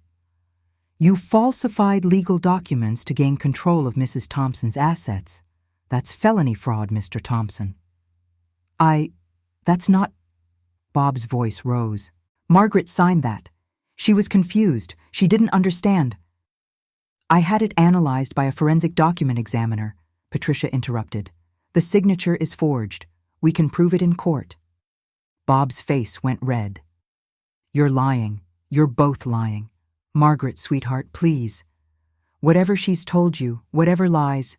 You falsified legal documents to gain control of Mrs. Thompson's assets. That's felony fraud, Mr. Thompson. That's not... Bob's voice rose. Margaret signed that. She was confused. She didn't understand. I had it analyzed by a forensic document examiner, Patricia interrupted. The signature is forged. We can prove it in court. Bob's face went red. You're lying. You're both lying. Margaret, sweetheart, please. Whatever she's told you, whatever lies...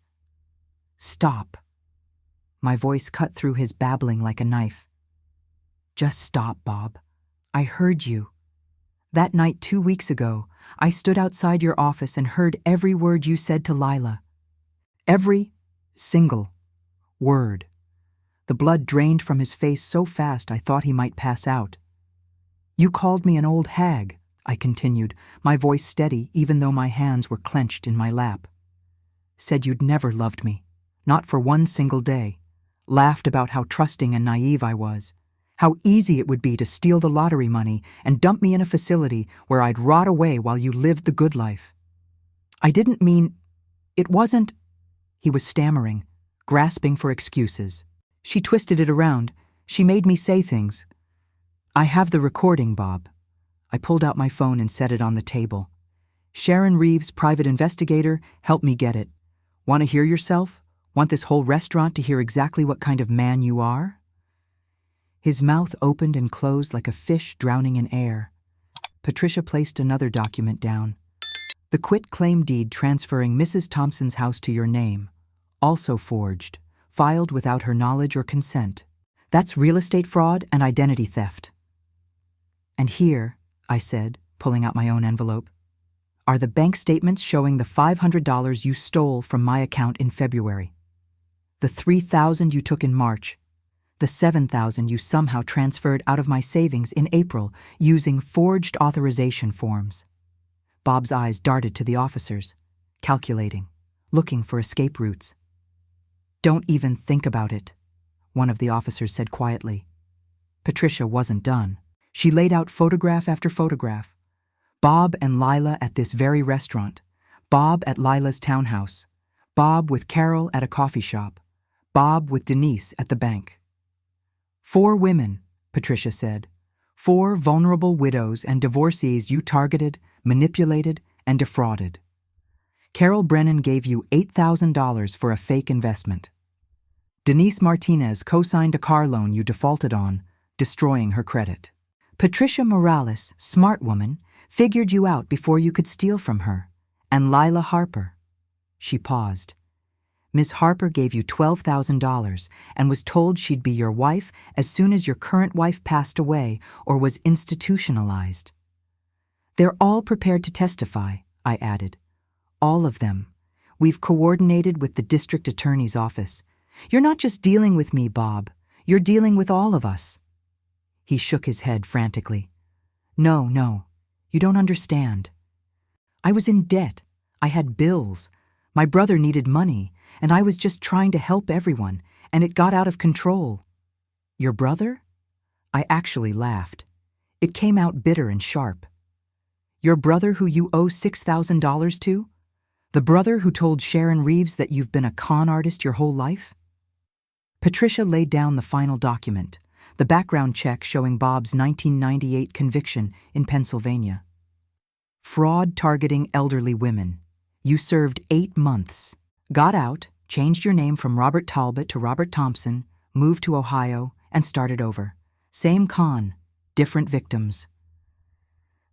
Stop. My voice cut through his babbling like a knife. Just stop, Bob. I heard you. That night 2 weeks ago, I stood outside your office and heard every word you said to Lila. Every single word. The blood drained from his face so fast I thought he might pass out. You called me an old hag, I continued, my voice steady even though my hands were clenched in my lap. Said you'd never loved me, not for one single day. Laughed about how trusting and naive I was. How easy it would be to steal the lottery money and dump me in a facility where I'd rot away while you lived the good life. I didn't mean... It wasn't... He was stammering, grasping for excuses. She twisted it around. She made me say things. I have the recording, Bob. I pulled out my phone and set it on the table. Sharon Reeves, private investigator, helped me get it. Want to hear yourself? Want this whole restaurant to hear exactly what kind of man you are? His mouth opened and closed like a fish drowning in air. Patricia placed another document down. The quitclaim deed transferring Mrs. Thompson's house to your name. Also forged. Filed without her knowledge or consent. That's real estate fraud and identity theft. And here, I said, pulling out my own envelope, are the bank statements showing the $500 you stole from my account in February, the $3,000 you took in March, the $7,000 you somehow transferred out of my savings in April using forged authorization forms. Bob's eyes darted to the officers, calculating, looking for escape routes. Don't even think about it, one of the officers said quietly. Patricia wasn't done. She laid out photograph after photograph. Bob and Lila at this very restaurant, Bob at Lila's townhouse, Bob with Carol at a coffee shop, Bob with Denise at the bank. 4 women, Patricia said. 4 vulnerable widows and divorcees you targeted, manipulated, and defrauded. Carol Brennan gave you $8,000 for a fake investment. Denise Martinez co-signed a car loan you defaulted on, destroying her credit. Patricia Morales, smart woman, figured you out before you could steal from her. And Lila Harper. She paused. Ms. Harper gave you $12,000 and was told she'd be your wife as soon as your current wife passed away or was institutionalized. They're all prepared to testify, I added. All of them. We've coordinated with the district attorney's office. You're not just dealing with me, Bob. You're dealing with all of us. He shook his head frantically. No, you don't understand. I was in debt. I had bills. My brother needed money, and I was just trying to help everyone, and it got out of control. Your brother? I actually laughed. It came out bitter and sharp. Your brother who you owe $6,000 to? The brother who told Sharon Reeves that you've been a con artist your whole life? Patricia laid down the final document, the background check showing Bob's 1998 conviction in Pennsylvania. Fraud targeting elderly women. You served 8 months, got out, changed your name from Robert Talbot to Robert Thompson, moved to Ohio, and started over. Same con, different victims.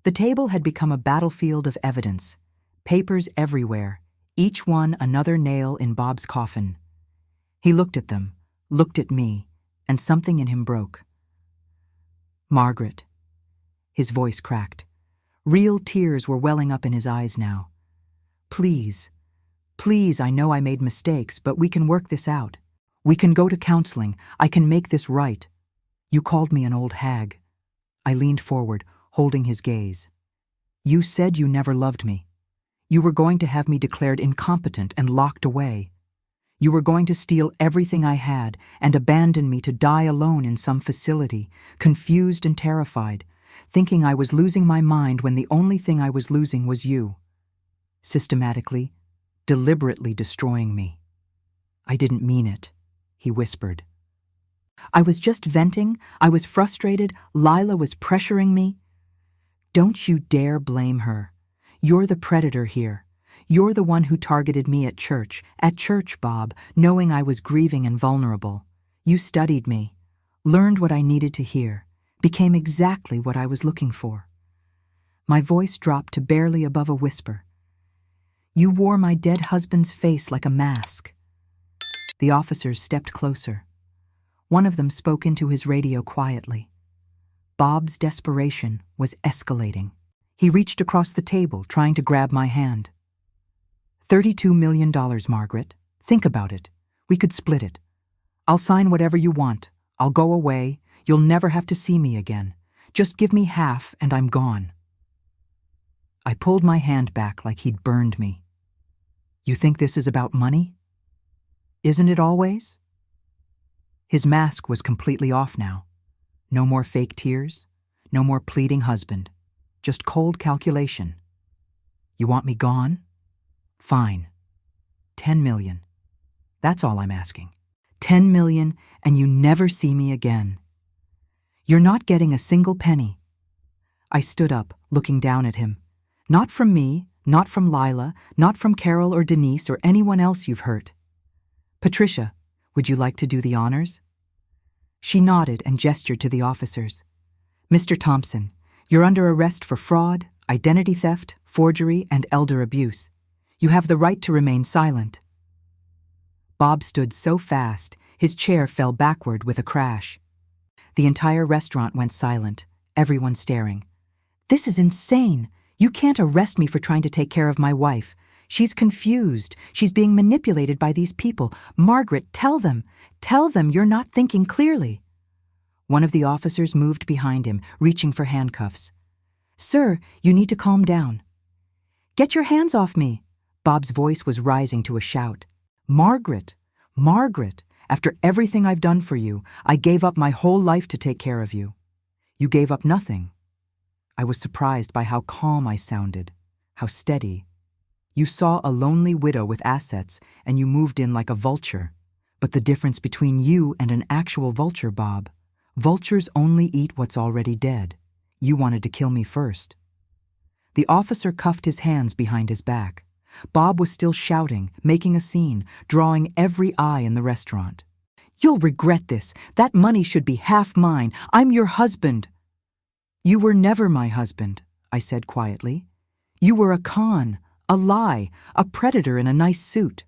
The table had become a battlefield of evidence, papers everywhere, each one another nail in Bob's coffin. He looked at them, looked at me, and something in him broke. Margaret. His voice cracked. Real tears were welling up in his eyes now. Please, I know I made mistakes, but we can work this out. We can go to counseling. I can make this right. You called me an old hag. I leaned forward, holding his gaze. You said you never loved me. You were going to have me declared incompetent and locked away. You were going to steal everything I had and abandon me to die alone in some facility, confused and terrified, thinking I was losing my mind when the only thing I was losing was you. Systematically, deliberately destroying me. I didn't mean it, he whispered. I was just venting. I was frustrated. Lila was pressuring me. Don't you dare blame her. You're the predator here. You're the one who targeted me at church, Bob, knowing I was grieving and vulnerable. You studied me, learned what I needed to hear, became exactly what I was looking for. My voice dropped to barely above a whisper. You wore my dead husband's face like a mask. The officers stepped closer. One of them spoke into his radio quietly. Bob's desperation was escalating. He reached across the table, trying to grab my hand. $32 million, Margaret. Think about it. We could split it. I'll sign whatever you want. I'll go away. You'll never have to see me again. Just give me half and I'm gone. I pulled my hand back like he'd burned me. You think this is about money? Isn't it always? His mask was completely off now. No more fake tears, no more pleading husband. Just cold calculation. You want me gone? Fine. 10 million. That's all I'm asking. 10 million and you never see me again. You're not getting a single penny. I stood up, looking down at him. Not from me, not from Lila, not from Carol or Denise or anyone else you've hurt. Patricia, would you like to do the honors? She nodded and gestured to the officers. Mr. Thompson, you're under arrest for fraud, identity theft, forgery, and elder abuse. You have the right to remain silent. Bob stood so fast, his chair fell backward with a crash. The entire restaurant went silent, everyone staring. "This is insane. You can't arrest me for trying to take care of my wife. She's confused. She's being manipulated by these people. Margaret, tell them. Tell them you're not thinking clearly." One of the officers moved behind him, reaching for handcuffs. "Sir, you need to calm down." "Get your hands off me." Bob's voice was rising to a shout. "Margaret, Margaret, after everything I've done for you, I gave up my whole life to take care of you. You gave up nothing." I was surprised by how calm I sounded, how steady. "You saw a lonely widow with assets, and you moved in like a vulture. But the difference between you and an actual vulture, Bob, vultures only eat what's already dead. You wanted to kill me first." The officer cuffed his hands behind his back. Bob was still shouting, making a scene, drawing every eye in the restaurant. "You'll regret this. That money should be half mine. I'm your husband." "You were never my husband," I said quietly. "You were a con, a lie, a predator in a nice suit."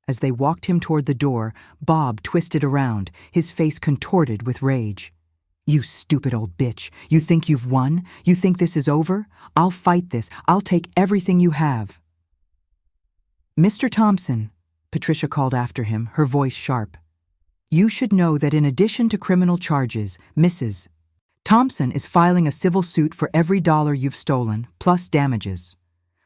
As they walked him toward the door, Bob twisted around, his face contorted with rage. "You stupid old bitch. You think you've won? You think this is over? I'll fight this. I'll take everything you have." "Mr. Thompson," Patricia called after him, her voice sharp. "You should know that in addition to criminal charges, Mrs. Thompson is filing a civil suit for every dollar you've stolen, plus damages.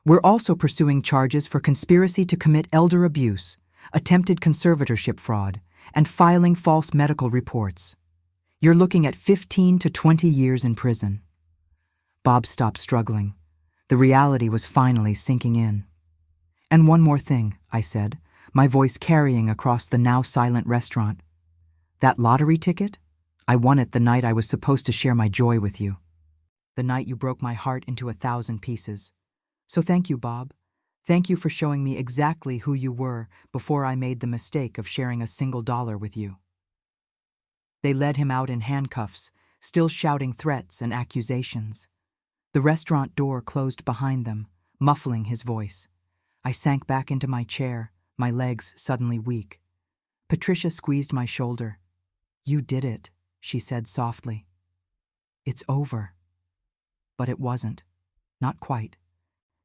We're also pursuing charges for conspiracy to commit elder abuse, attempted conservatorship fraud, and filing false medical reports. You're looking at 15 to 20 years in prison." Bob stopped struggling. The reality was finally sinking in. "And one more thing," I said, my voice carrying across the now silent restaurant. "That lottery ticket? I won it the night I was supposed to share my joy with you. The night you broke my heart into 1,000 pieces. So thank you, Bob. Thank you for showing me exactly who you were before I made the mistake of sharing a single dollar with you." They led him out in handcuffs, still shouting threats and accusations. The restaurant door closed behind them, muffling his voice. I sank back into my chair, my legs suddenly weak. Patricia squeezed my shoulder. "You did it," she said softly. "It's over." But it wasn't. Not quite.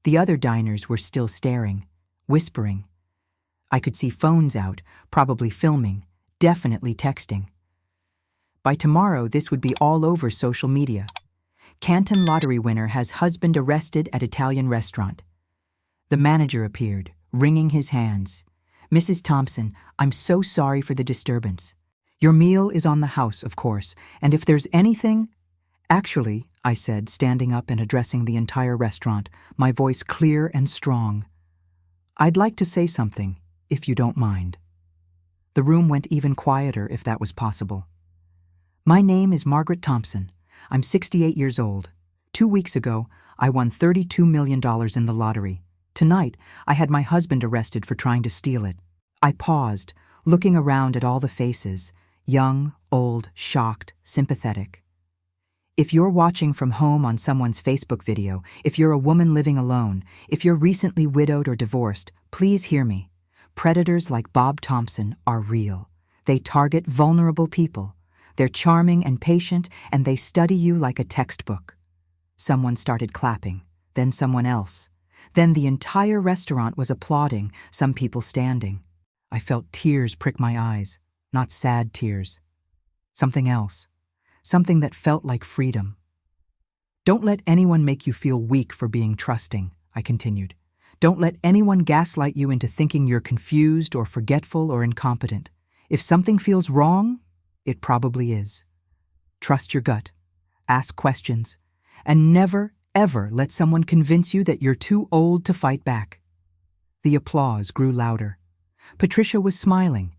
The other diners were still staring, whispering. I could see phones out, probably filming, definitely texting. By tomorrow, this would be all over social media. Canton lottery winner has husband arrested at Italian restaurant. The manager appeared, wringing his hands. "Mrs. Thompson, I'm so sorry for the disturbance. Your meal is on the house, of course, and if there's anything—" "Actually," I said, standing up and addressing the entire restaurant, my voice clear and strong, "I'd like to say something, if you don't mind." The room went even quieter, if that was possible. "My name is Margaret Thompson. I'm 68 years old. 2 weeks ago, I won $32 million in the lottery. Tonight, I had my husband arrested for trying to steal it." I paused, looking around at all the faces, young, old, shocked, sympathetic. If you're watching from home on someone's Facebook video, if you're a woman living alone, if you're recently widowed or divorced, please hear me. Predators like Bob Thompson are real. They target vulnerable people. They're charming and patient, and they study you like a textbook. Someone started clapping, then someone else. Then the entire restaurant was applauding, some people standing. I felt tears prick my eyes, not sad tears. Something else. Something that felt like freedom. "Don't let anyone make you feel weak for being trusting," I continued. "Don't let anyone gaslight you into thinking you're confused or forgetful or incompetent. If something feels wrong, it probably is. Trust your gut. Ask questions. And never, ever let someone convince you that you're too old to fight back." The applause grew louder. Patricia was smiling.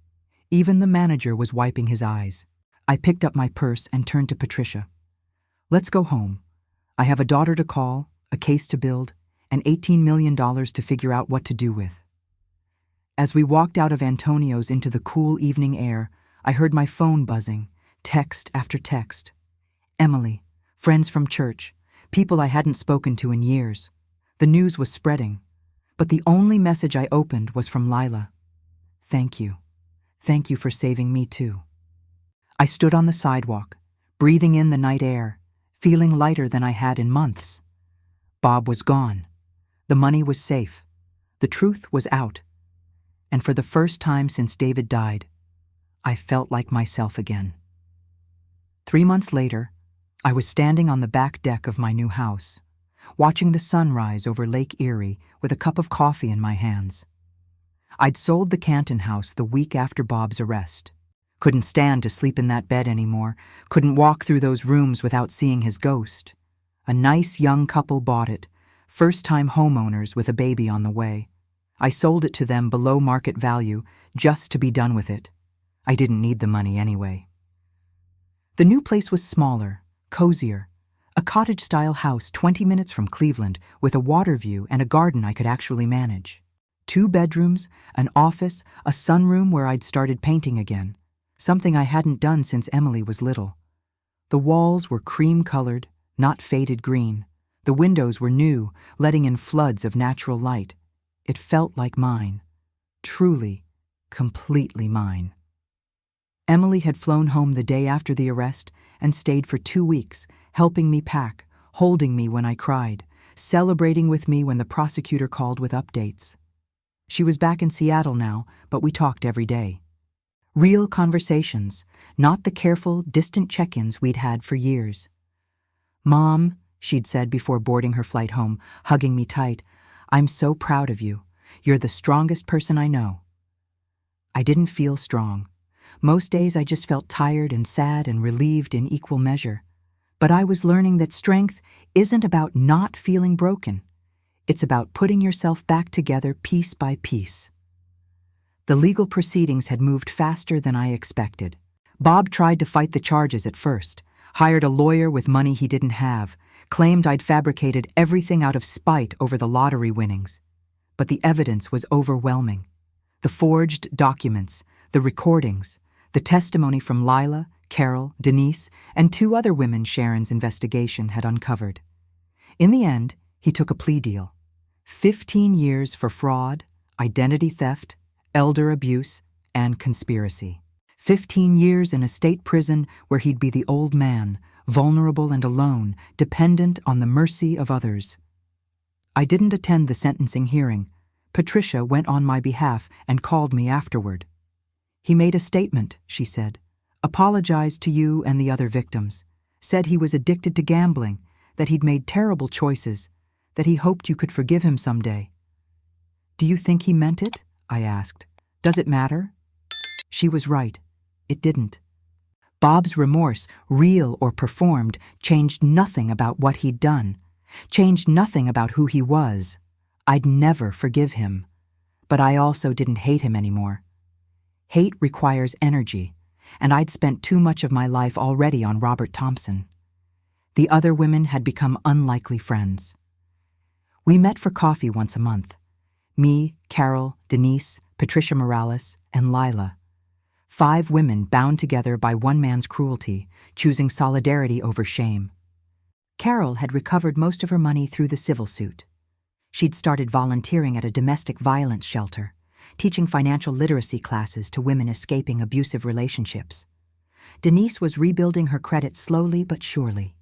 Even the manager was wiping his eyes. I picked up my purse and turned to Patricia. "Let's go home. I have a daughter to call, a case to build, and $18 million to figure out what to do with." As we walked out of Antonio's into the cool evening air, I heard my phone buzzing, text after text. Emily, friends from church, people I hadn't spoken to in years. The news was spreading, but the only message I opened was from Lila. "Thank you. Thank you for saving me too." I stood on the sidewalk, breathing in the night air, feeling lighter than I had in months. Bob was gone. The money was safe. The truth was out. And for the first time since David died, I felt like myself again. 3 months later, I was standing on the back deck of my new house, watching the sun rise over Lake Erie with a cup of coffee in my hands. I'd sold the Canton house the week after Bob's arrest. Couldn't stand to sleep in that bed anymore, couldn't walk through those rooms without seeing his ghost. A nice young couple bought it, first-time homeowners with a baby on the way. I sold it to them below market value just to be done with it. I didn't need the money anyway. The new place was smaller, cozier, a cottage-style house 20 minutes from Cleveland with a water view and a garden I could actually manage. 2 bedrooms, an office, a sunroom where I'd started painting again, something I hadn't done since Emily was little. The walls were cream-colored, not faded green. The windows were new, letting in floods of natural light. It felt like mine. Truly, completely mine. Emily had flown home the day after the arrest and stayed for 2 weeks, helping me pack, holding me when I cried, celebrating with me when the prosecutor called with updates. She was back in Seattle now, but we talked every day. Real conversations, not the careful, distant check-ins we'd had for years. "Mom," she'd said before boarding her flight home, hugging me tight, "I'm so proud of you. You're the strongest person I know." I didn't feel strong. Most days I just felt tired and sad and relieved in equal measure. But I was learning that strength isn't about not feeling broken. It's about putting yourself back together piece by piece. The legal proceedings had moved faster than I expected. Bob tried to fight the charges at first, hired a lawyer with money he didn't have, claimed I'd fabricated everything out of spite over the lottery winnings. But the evidence was overwhelming. The forged documents, the recordings, the testimony from Lila, Carol, Denise, and 2 other women Sharon's investigation had uncovered. In the end, he took a plea deal. 15 years for fraud, identity theft, elder abuse, and conspiracy. 15 years in a state prison where he'd be the old man, vulnerable and alone, dependent on the mercy of others. I didn't attend the sentencing hearing. Patricia went on my behalf and called me afterward. "He made a statement," she said, "apologized to you and the other victims, said he was addicted to gambling, that he'd made terrible choices, that he hoped you could forgive him someday." "Do you think he meant it?" I asked. "Does it matter?" She was right. It didn't. Bob's remorse, real or performed, changed nothing about what he'd done, changed nothing about who he was. I'd never forgive him. But I also didn't hate him anymore. Hate requires energy, and I'd spent too much of my life already on Margaret Thompson. The other women had become unlikely friends. We met for coffee once a month. Me, Carol, Denise, Patricia Morales, and Lila. 5 women bound together by one man's cruelty, choosing solidarity over shame. Carol had recovered most of her money through the civil suit. She'd started volunteering at a domestic violence shelter, teaching financial literacy classes to women escaping abusive relationships. Denise was rebuilding her credit slowly but surely.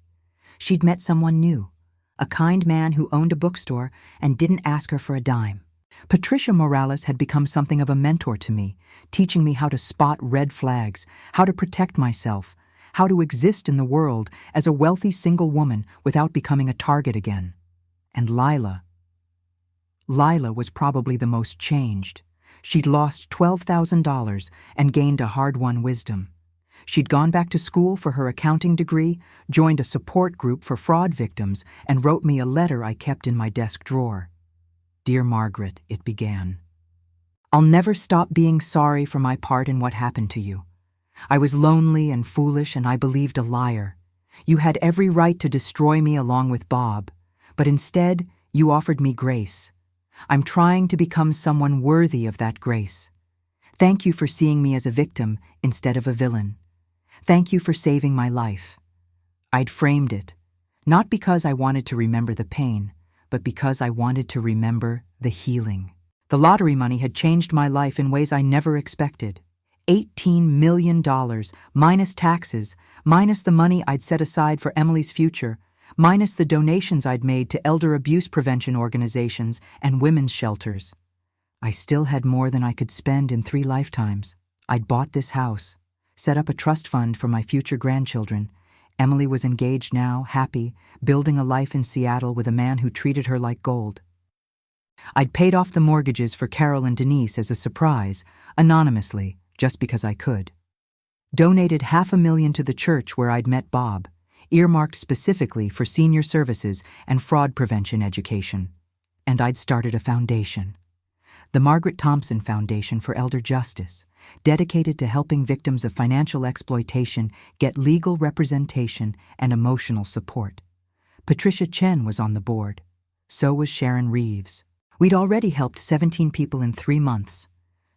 She'd met someone new, a kind man who owned a bookstore and didn't ask her for a dime. Patricia Morales had become something of a mentor to me, teaching me how to spot red flags, how to protect myself, how to exist in the world as a wealthy single woman without becoming a target again. And Lila was probably the most changed. She'd lost $12,000 and gained a hard-won wisdom. She'd gone back to school for her accounting degree, joined a support group for fraud victims, and wrote me a letter I kept in my desk drawer. "Dear Margaret," it began. "I'll never stop being sorry for my part in what happened to you. I was lonely and foolish, and I believed a liar. You had every right to destroy me along with Bob, but instead you offered me grace. I'm trying to become someone worthy of that grace. Thank you for seeing me as a victim instead of a villain. Thank you for saving my life." I'd framed it, not because I wanted to remember the pain, but because I wanted to remember the healing. The lottery money had changed my life in ways I never expected. $18 million, minus taxes, minus the money I'd set aside for Emily's future, minus the donations I'd made to elder abuse prevention organizations and women's shelters. I still had more than I could spend in 3 lifetimes. I'd bought this house, set up a trust fund for my future grandchildren. Emily was engaged now, happy, building a life in Seattle with a man who treated her like gold. I'd paid off the mortgages for Carol and Denise as a surprise, anonymously, just because I could. Donated $500,000 to the church where I'd met Bob, earmarked specifically for senior services and fraud prevention education. And I'd started a foundation. The Margaret Thompson Foundation for Elder Justice, dedicated to helping victims of financial exploitation get legal representation and emotional support. Patricia Chen was on the board. So was Sharon Reeves. We'd already helped 17 people in 3 months.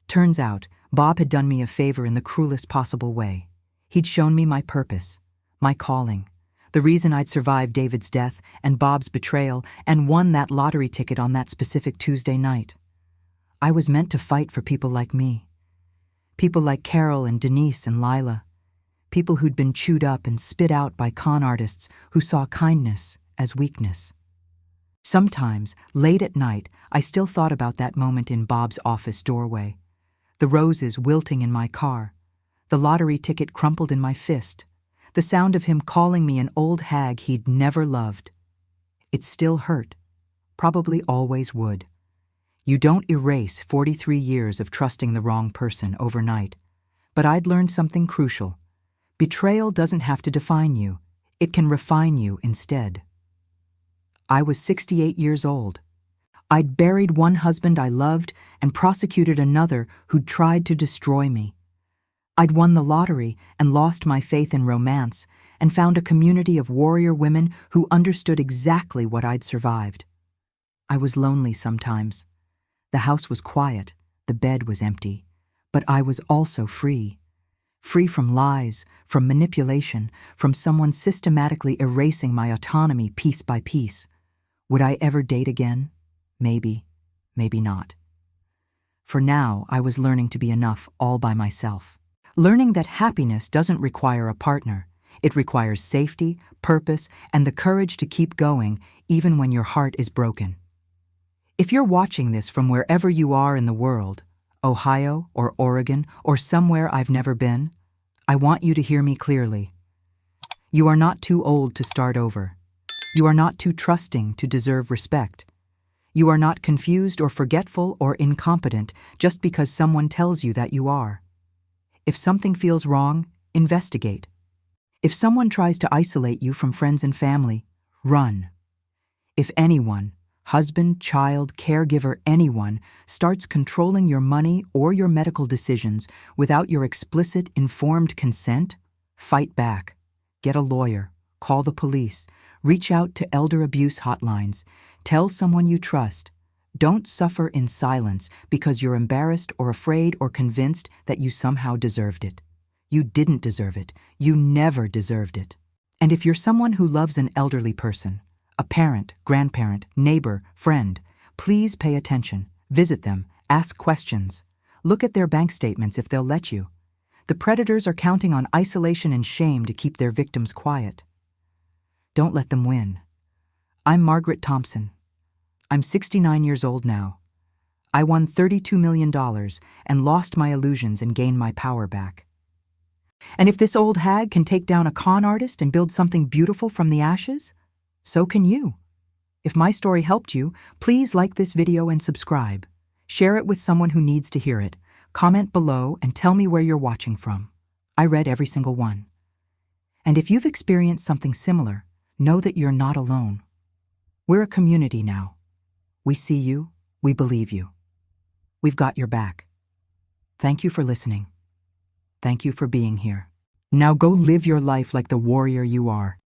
Turns out, Bob had done me a favor in the cruelest possible way. He'd shown me my purpose, my calling, the reason I'd survived David's death and Bob's betrayal and won that lottery ticket on that specific Tuesday night. I was meant to fight for people like me. People like Carol and Denise and Lila. People who'd been chewed up and spit out by con artists who saw kindness as weakness. Sometimes, late at night, I still thought about that moment in Bob's office doorway. The roses wilting in my car. The lottery ticket crumpled in my fist. The sound of him calling me an old hag he'd never loved. It still hurt. Probably always would. You don't erase 43 years of trusting the wrong person overnight. But I'd learned something crucial. Betrayal doesn't have to define you. It can refine you instead. I was 68 years old. I'd buried one husband I loved and prosecuted another who'd tried to destroy me. I'd won the lottery and lost my faith in romance and found a community of warrior women who understood exactly what I'd survived. I was lonely sometimes. The house was quiet, the bed was empty, but I was also free. Free from lies, from manipulation, from someone systematically erasing my autonomy piece by piece. Would I ever date again? Maybe, maybe not. For now, I was learning to be enough all by myself. Learning that happiness doesn't require a partner. It requires safety, purpose, and the courage to keep going even when your heart is broken. If you're watching this from wherever you are in the world, Ohio or Oregon or somewhere I've never been, I want you to hear me clearly. You are not too old to start over. You are not too trusting to deserve respect. You are not confused or forgetful or incompetent just because someone tells you that you are. If something feels wrong, investigate. If someone tries to isolate you from friends and family, run. If anyone, husband, child, caregiver, anyone, starts controlling your money or your medical decisions without your explicit, informed consent, fight back. Get a lawyer. Call the police. Reach out to elder abuse hotlines. Tell someone you trust. Don't suffer in silence because you're embarrassed or afraid or convinced that you somehow deserved it. You didn't deserve it. You never deserved it. And if you're someone who loves an elderly person, a parent, grandparent, neighbor, friend, please pay attention. Visit them. Ask questions. Look at their bank statements if they'll let you. The predators are counting on isolation and shame to keep their victims quiet. Don't let them win. I'm Margaret Thompson. I'm 69 years old now. I won $32 million and lost my illusions and gained my power back. And if this old hag can take down a con artist and build something beautiful from the ashes, so can you. If my story helped you, please like this video and subscribe. Share it with someone who needs to hear it. Comment below and tell me where you're watching from. I read every single one. And if you've experienced something similar, know that you're not alone. We're a community now. We see you, we believe you. We've got your back. Thank you for listening. Thank you for being here. Now go live your life like the warrior you are.